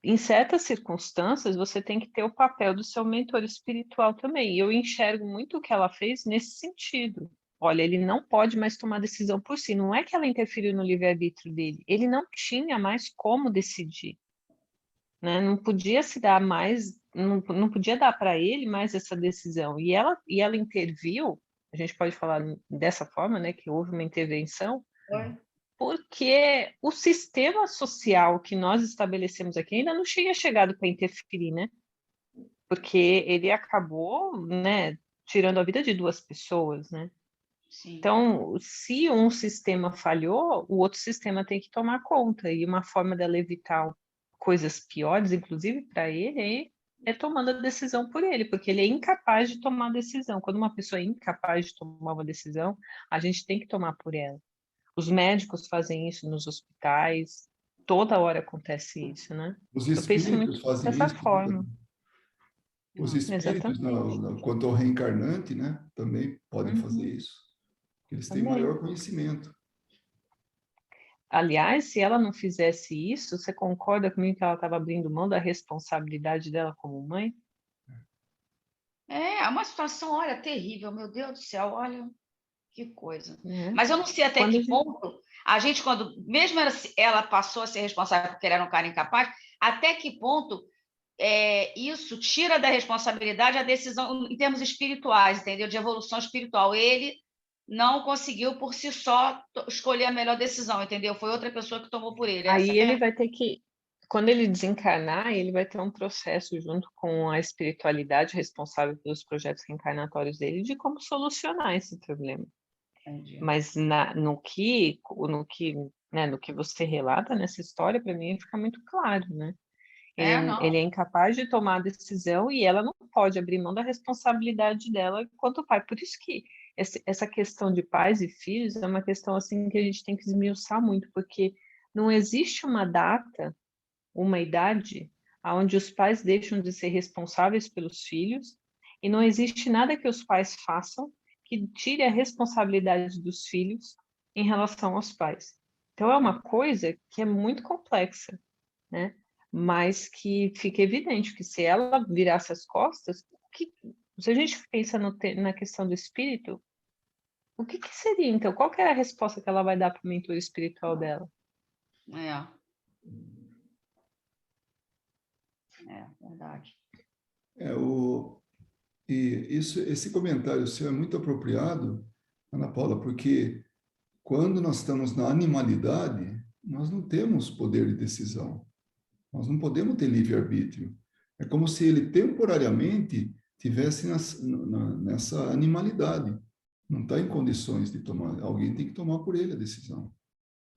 Em certas circunstâncias, você tem que ter o papel do seu mentor espiritual também. E eu enxergo muito o que ela fez nesse sentido. Olha, ele não pode mais tomar decisão por si. Não é que ela interferiu no livre-arbítrio dele. Ele não tinha mais como decidir, né? Não podia se dar mais, não podia dar para ele mais essa decisão. E ela interviu. A gente pode falar dessa forma, né? Que houve uma intervenção. Foi. Porque o sistema social que nós estabelecemos aqui ainda não tinha chegado para interferir, né? Porque ele acabou, né, tirando a vida de duas pessoas, né? Sim. Então, se um sistema falhou, o outro sistema tem que tomar conta. E uma forma dela evitar coisas piores, inclusive para ele, é tomando a decisão por ele, porque ele é incapaz de tomar a decisão. Quando uma pessoa é incapaz de tomar uma decisão, a gente tem que tomar por ela. Os médicos fazem isso nos hospitais, toda hora acontece isso, né? Os Eu penso muito espíritos fazem dessa isso forma. também. Os espíritos, Exatamente. quanto ao reencarnante, né, também podem fazer Uhum, isso. Eles têm também. maior conhecimento. Aliás, se ela não fizesse isso, você concorda comigo que ela estava abrindo mão da responsabilidade dela como mãe? É uma situação, olha, terrível, meu Deus do céu, olha que coisa. Né? Mas eu não sei até Quando a que gente... ponto a gente, quando mesmo ela passou a ser responsável porque ele era um cara incapaz, até que ponto isso tira da responsabilidade a decisão em termos espirituais, entendeu? De evolução espiritual. Ele não conseguiu por si só escolher a melhor decisão, entendeu? Foi outra pessoa que tomou por ele. Aí ele vai ter que, quando ele desencarnar, ele vai ter um processo junto com a espiritualidade responsável pelos projetos reencarnatórios dele de como solucionar esse problema. Entendi. Mas no que você relata nessa história, para mim fica muito claro, né? Ele é incapaz de tomar a decisão e ela não pode abrir mão da responsabilidade dela enquanto pai. Por isso que essa questão de pais e filhos é uma questão assim que a gente tem que esmiuçar muito, porque não existe uma data, uma idade, onde os pais deixam de ser responsáveis pelos filhos e não existe nada que os pais façam que tire a responsabilidade dos filhos em relação aos pais. Então, é uma coisa que é muito complexa, né? Mas que fica evidente que se ela virasse as costas, se a gente pensa na questão do espírito, o que seria, então? Qual que é a resposta que ela vai dar para o mentor espiritual dela? Verdade. Esse comentário seu é muito apropriado, Ana Paula, porque quando nós estamos na animalidade, nós não temos poder de decisão. Nós não podemos ter livre-arbítrio. É como se ele temporariamente tivesse nessa animalidade. Não está em condições de tomar. Alguém tem que tomar por ele a decisão.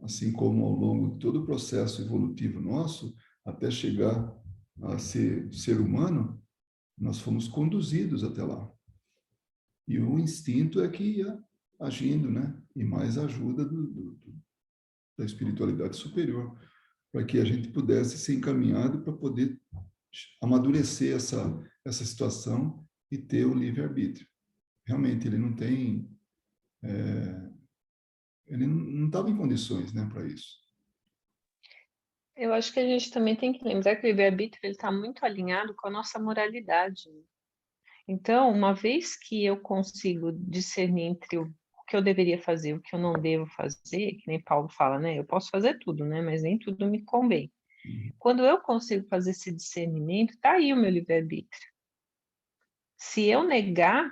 Assim como ao longo de todo o processo evolutivo nosso, até chegar a ser humano, nós fomos conduzidos até lá. E o instinto é que ia agindo, né? E mais a ajuda da espiritualidade superior, para que a gente pudesse ser encaminhado para poder amadurecer essa situação e ter o livre-arbítrio. Realmente, ele não tem... ele não estava em condições, né, para isso. Eu acho que a gente também tem que lembrar que o livre-arbítrio está muito alinhado com a nossa moralidade. Então, uma vez que eu consigo discernir entre o que eu deveria fazer e o que eu não devo fazer, que nem Paulo fala, né? Eu posso fazer tudo, né? Mas nem tudo me convém. Quando eu consigo fazer esse discernimento, tá aí o meu livre-arbítrio. Se eu negar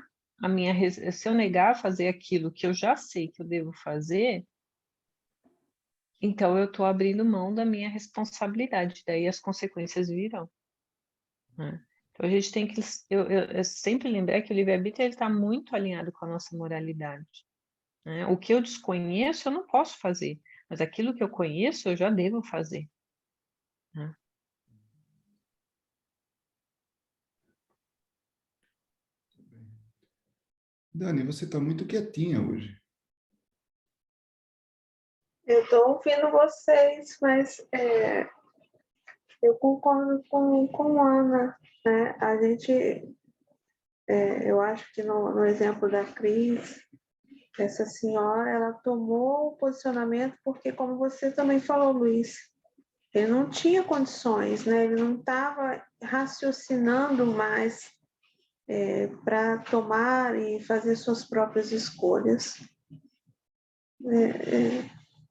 se eu negar a fazer aquilo que eu já sei que eu devo fazer, então eu estou abrindo mão da minha responsabilidade, daí as consequências virão, né? Então a gente tem que, eu sempre lembrar que o livre-arbítrio está muito alinhado com a nossa moralidade, né? O que eu desconheço eu não posso fazer, mas aquilo que eu conheço eu já devo fazer, né? Dani, você está muito quietinha hoje. Eu estou ouvindo vocês, mas eu concordo com Ana, né? A gente, eu acho que no exemplo da Cris, essa senhora, ela tomou o posicionamento porque, como você também falou, Luiz, ele não tinha condições, né? Ele não estava raciocinando mais para tomar e fazer suas próprias escolhas.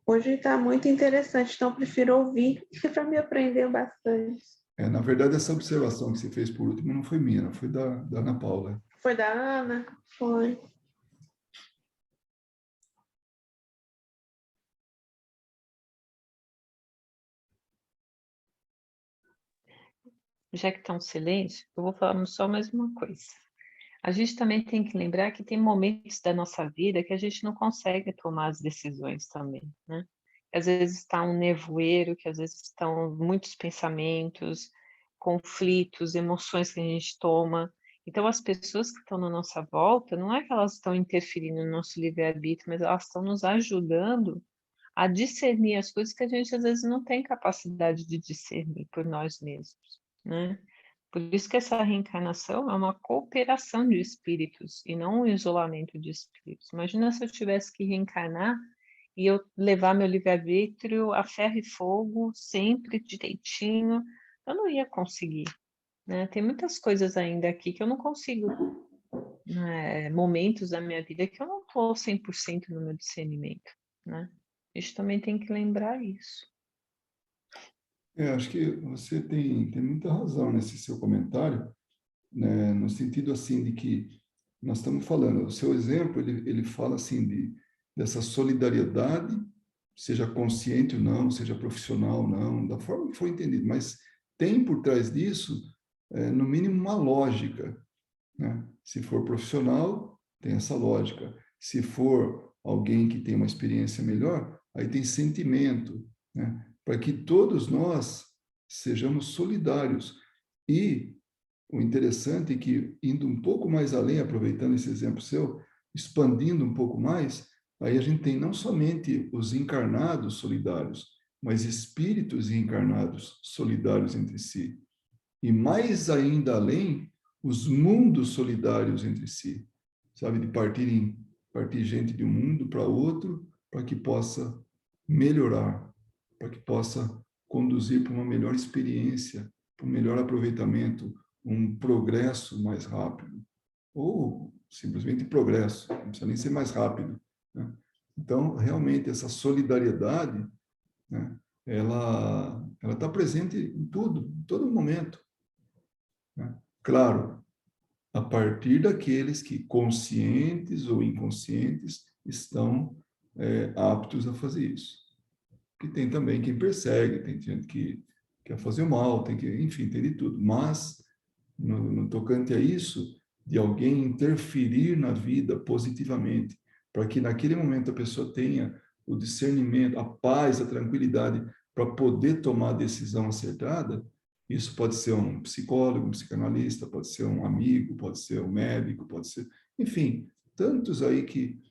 Hoje está muito interessante, então prefiro ouvir para me aprender bastante. Na verdade, essa observação que você fez por último não foi minha, foi da Ana Paula. Foi da Ana? Foi. Já que está um silêncio, eu vou falar só mais uma coisa. A gente também tem que lembrar que tem momentos da nossa vida que a gente não consegue tomar as decisões também, né? Às vezes está um nevoeiro, que às vezes estão muitos pensamentos, conflitos, emoções que a gente toma. Então, as pessoas que estão na nossa volta, não é que elas estão interferindo no nosso livre-arbítrio, mas elas estão nos ajudando a discernir as coisas que a gente às vezes não tem capacidade de discernir por nós mesmos, né? Por isso que essa reencarnação é uma cooperação de espíritos e não um isolamento de espíritos. Imagina se eu tivesse que reencarnar e eu levar meu livre-arbítrio a ferro e fogo, sempre direitinho, eu não ia conseguir, né? Tem muitas coisas ainda aqui que eu não consigo, né? Momentos da minha vida que eu não estou 100% no meu discernimento, né? A gente também tem que lembrar isso. Acho que você tem muita razão nesse seu comentário, né, no sentido assim de que nós estamos falando, o seu exemplo, ele fala assim dessa solidariedade, seja consciente ou não, seja profissional ou não, da forma que for entendido, mas tem por trás disso, no mínimo, uma lógica, né? Se for profissional, tem essa lógica. Se for alguém que tem uma experiência melhor, aí tem sentimento, né? Para que todos nós sejamos solidários. E o interessante é que, indo um pouco mais além, aproveitando esse exemplo seu, expandindo um pouco mais, aí a gente tem não somente os encarnados solidários, mas espíritos encarnados solidários entre si. E mais ainda além, os mundos solidários entre si. Sabe, de partir gente de um mundo para outro, para que possa melhorar, para que possa conduzir para uma melhor experiência, para um melhor aproveitamento, um progresso mais rápido, ou simplesmente progresso, não precisa nem ser mais rápido, né? Então, realmente, essa solidariedade, né, ela está presente em tudo, em todo momento, né? Claro, a partir daqueles que, conscientes ou inconscientes, estão aptos a fazer isso. Que tem também quem persegue, tem gente que quer fazer o mal, enfim, tem de tudo. Mas, no tocante a isso, de alguém interferir na vida positivamente, para que naquele momento a pessoa tenha o discernimento, a paz, a tranquilidade, para poder tomar a decisão acertada, isso pode ser um psicólogo, um psicanalista, pode ser um amigo, pode ser um médico, pode ser... Enfim, tantos aí que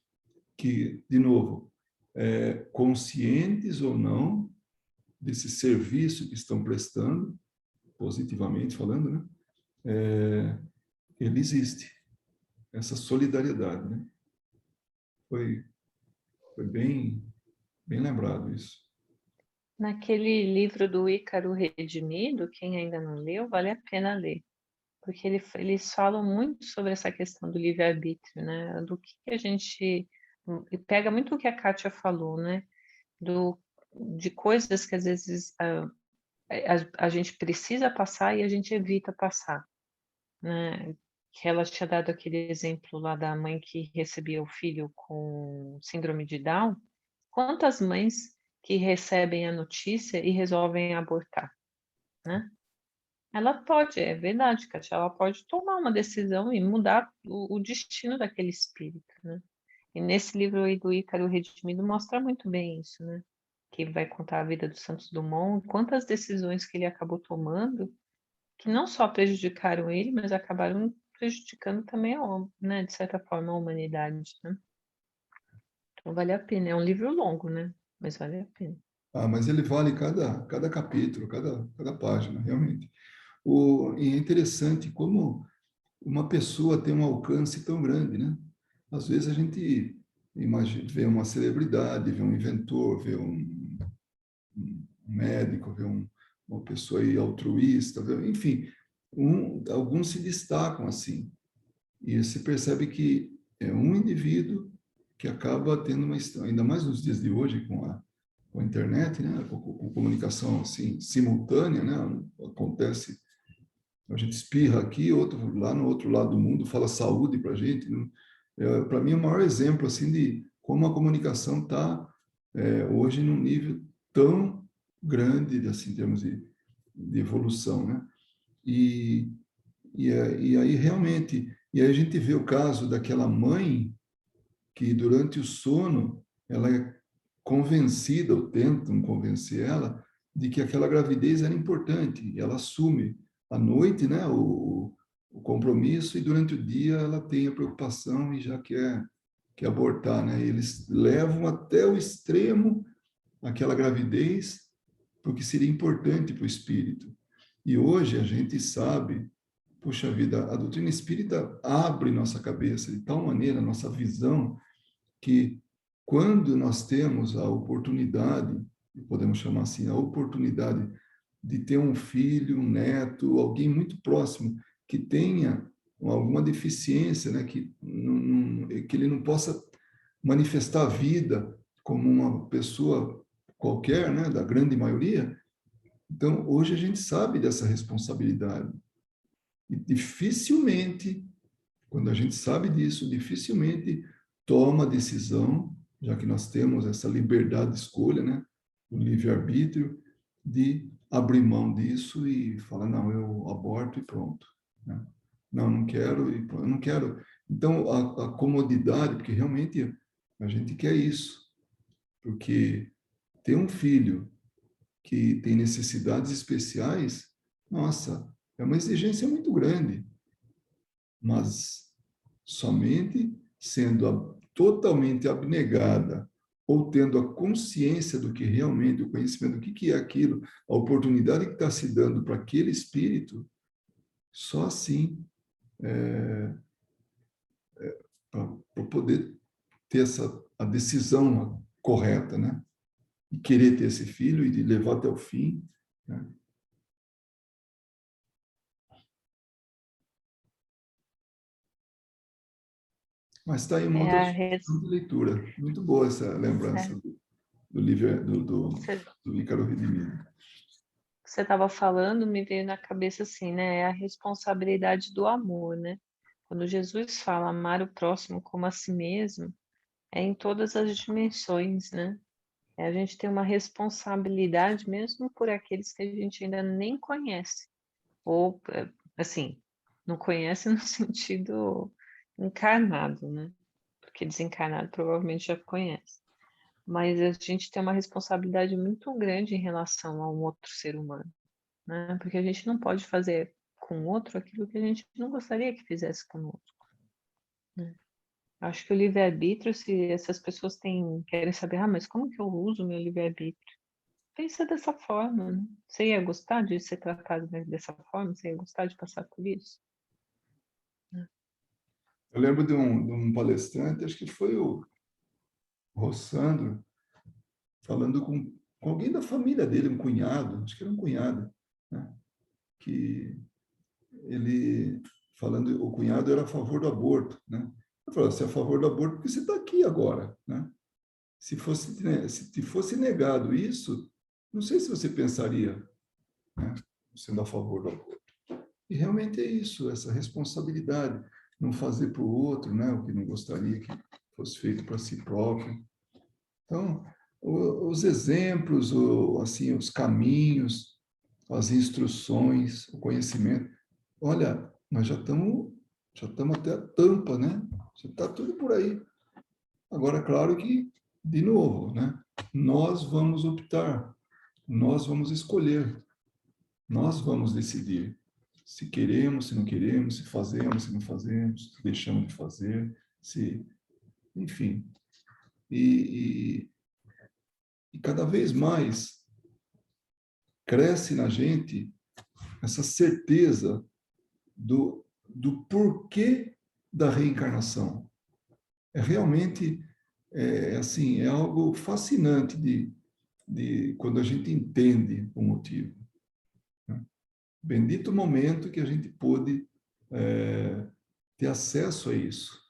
de novo, conscientes ou não desse serviço que estão prestando, positivamente falando, né? Ele existe, essa solidariedade, né? Foi bem lembrado isso. Naquele livro do Ícaro Redimido, quem ainda não leu, vale a pena ler, porque eles falam muito sobre essa questão do livre-arbítrio, né? Do que a gente... Pega muito o que a Kátia falou, né? De coisas que às vezes a gente precisa passar e a gente evita passar, né? Que ela tinha dado aquele exemplo lá da mãe que recebia o filho com síndrome de Down. Quantas mães que recebem a notícia e resolvem abortar, né? Ela pode, é verdade, Kátia, ela pode tomar uma decisão e mudar o destino daquele espírito, né? E nesse livro aí do Ícaro Redimido mostra muito bem isso, né? Que vai contar a vida do Santos Dumont, quantas decisões que ele acabou tomando, que não só prejudicaram ele, mas acabaram prejudicando também, né, de certa forma, a humanidade, né? Então vale a pena. É um livro longo, né? Mas vale a pena. Mas ele vale cada capítulo, cada página, realmente. E é interessante como uma pessoa tem um alcance tão grande, né? Às vezes a gente vê uma celebridade, vê um inventor, vê um médico, vê uma pessoa aí altruísta, enfim, alguns se destacam assim. E se percebe que é um indivíduo que acaba tendo ainda mais nos dias de hoje com a internet, né, com comunicação assim simultânea, né, acontece, a gente espirra aqui, outro lá no outro lado do mundo fala saúde para a gente, né? Para mim é o maior exemplo assim de como a comunicação está hoje num nível tão grande assim, em termos de evolução, né? E aí realmente, e aí a gente vê o caso daquela mãe que durante o sono ela é convencida, ou tentam convencer ela, de que aquela gravidez era importante, e ela assume à noite, né, o compromisso, e durante o dia ela tem a preocupação e já quer abortar, né? E eles levam até o extremo aquela gravidez porque seria importante para o espírito. E hoje a gente sabe, puxa vida, a doutrina espírita abre nossa cabeça de tal maneira, nossa visão, que quando nós temos a oportunidade, podemos chamar assim, a oportunidade de ter um filho, um neto, alguém muito próximo que tenha alguma deficiência, né, que ele não possa manifestar a vida como uma pessoa qualquer, né, da grande maioria. Então, hoje a gente sabe dessa responsabilidade. E dificilmente, quando a gente sabe disso, dificilmente toma a decisão, já que nós temos essa liberdade de escolha, né, o livre-arbítrio, de abrir mão disso e falar, não, eu aborto e pronto. Né? Não, não quero, e eu não quero. Então, a comodidade, porque realmente a gente quer isso, porque ter um filho que tem necessidades especiais, nossa, é uma exigência muito grande, mas somente sendo totalmente abnegada ou tendo a consciência do que realmente, o conhecimento do que é aquilo, a oportunidade que está se dando para aquele espírito, só assim para poder ter a decisão correta, né? E querer ter esse filho e de levar até o fim, né? Mas está aí uma outra sugestão de leitura. Muito boa essa lembrança do livro do Ícaro Redimido. Você estava falando, me veio na cabeça assim, né? É a responsabilidade do amor, né? Quando Jesus fala amar o próximo como a si mesmo, é em todas as dimensões, né? A gente tem uma responsabilidade mesmo por aqueles que a gente ainda nem conhece. Ou, assim, não conhece no sentido encarnado, né? Porque desencarnado provavelmente já conhece. Mas a gente tem uma responsabilidade muito grande em relação a um outro ser humano, né? Porque a gente não pode fazer com o outro aquilo que a gente não gostaria que fizesse conosco, né? Acho que o livre-arbítrio, se essas pessoas querem saber, mas como que eu uso o meu livre-arbítrio? Pensa dessa forma, né? Você ia gostar de ser tratado dessa forma? Você ia gostar de passar por isso? Eu lembro de um palestrante, acho que foi o Rossandro, falando com alguém da família dele, um cunhado, acho que era um cunhado, né? Que ele, falando, o cunhado era a favor do aborto, né? Eu falei, você é a favor do aborto porque você está aqui agora, né? Se te fosse negado isso, não sei se você pensaria, né, sendo a favor do aborto. E realmente é isso, essa responsabilidade, não fazer para o outro, né, o que não gostaria que fosse feito para si próprio. Então, os exemplos, assim, os caminhos, as instruções, o conhecimento. Olha, nós já estamos até a tampa, né? Já está tudo por aí. Agora, claro que, de novo, né? Nós vamos optar, nós vamos escolher, nós vamos decidir se queremos, se não queremos, se fazemos, se não fazemos, se deixamos de fazer, enfim. E cada vez mais cresce na gente essa certeza do porquê da reencarnação. Realmente assim, é algo fascinante de quando a gente entende o motivo. Né? Bendito momento que a gente pôde ter acesso a isso.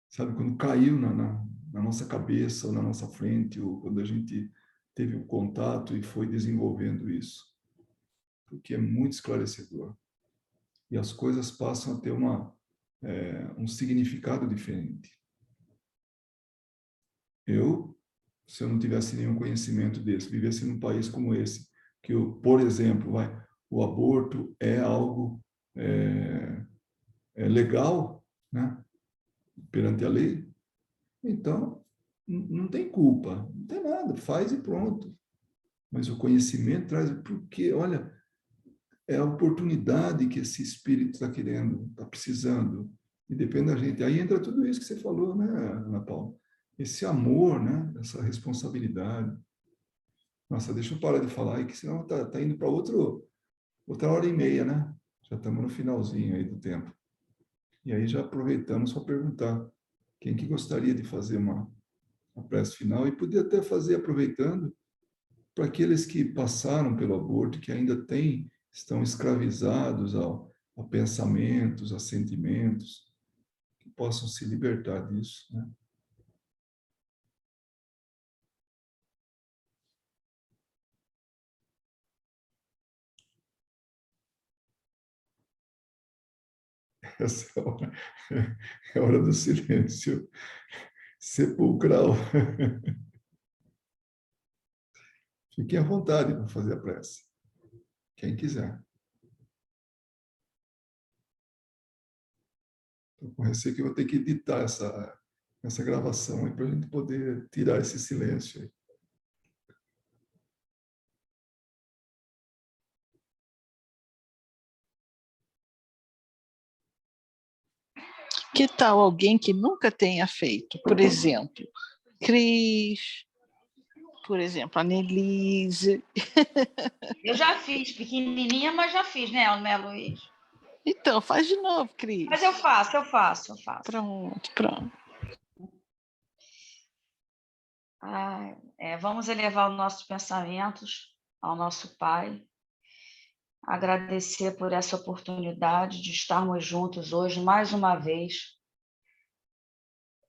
Sabe, quando caiu na nossa cabeça, ou na nossa frente, ou quando a gente teve o contato e foi desenvolvendo isso. Porque é muito esclarecedor. E as coisas passam a ter um significado diferente. Se eu não tivesse nenhum conhecimento desse, vivesse num país como esse, que, por exemplo, o aborto é algo legal, né, perante a lei, então não tem culpa, não tem nada, faz e pronto. Mas o conhecimento traz, porque, olha, é a oportunidade que esse espírito está querendo, está precisando, e depende da gente. Aí entra tudo isso que você falou, né, Ana Paula? Esse amor, né, essa responsabilidade. Nossa, deixa eu parar de falar aí, que senão tá indo para outra hora e meia, né? Já estamos no finalzinho aí do tempo. E aí já aproveitamos para perguntar quem que gostaria de fazer uma prece final, e podia até fazer aproveitando para aqueles que passaram pelo aborto, que ainda estão escravizados a pensamentos, a sentimentos, que possam se libertar disso, né? Essa é a hora do silêncio sepulcral. Fiquem à vontade para fazer a prece, quem quiser. Estou com receio que eu vou ter que editar essa gravação para a gente poder tirar esse silêncio aí. Que tal alguém que nunca tenha feito? Por exemplo, Cris, por exemplo, a Nelise. Eu já fiz, pequenininha, mas já fiz, né, Luiz? Então, faz de novo, Cris. Mas eu faço. Pronto. Vamos elevar os nossos pensamentos ao nosso Pai, agradecer por essa oportunidade de estarmos juntos hoje, mais uma vez,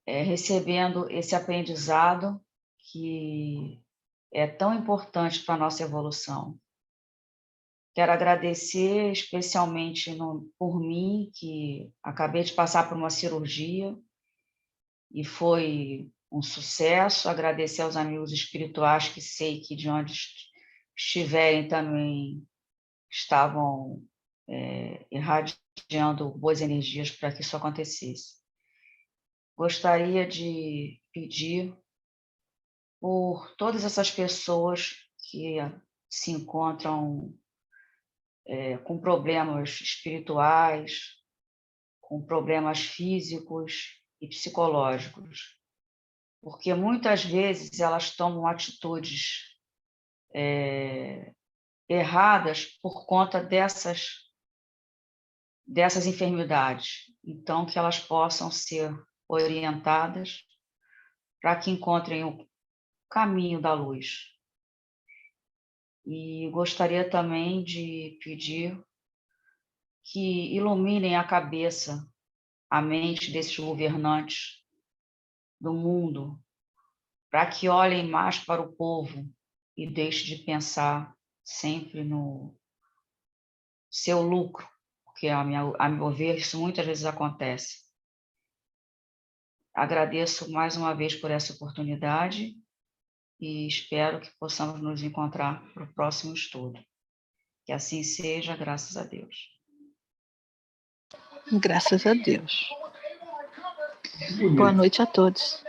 recebendo esse aprendizado que é tão importante para a nossa evolução. Quero agradecer especialmente por mim, que acabei de passar por uma cirurgia e foi um sucesso. Agradecer aos amigos espirituais que sei que de onde estiverem também estavam irradiando boas energias para que isso acontecesse. Gostaria de pedir por todas essas pessoas que se encontram com problemas espirituais, com problemas físicos e psicológicos, porque muitas vezes elas tomam atitudes erradas por conta dessas enfermidades. Então, que elas possam ser orientadas para que encontrem o caminho da luz. E gostaria também de pedir que iluminem a cabeça, a mente desses governantes do mundo, para que olhem mais para o povo e deixem de pensar sempre no seu lucro, porque, a meu ver, isso muitas vezes acontece. Agradeço mais uma vez por essa oportunidade e espero que possamos nos encontrar para o próximo estudo. Que assim seja, graças a Deus. Graças a Deus. Boa noite a todos.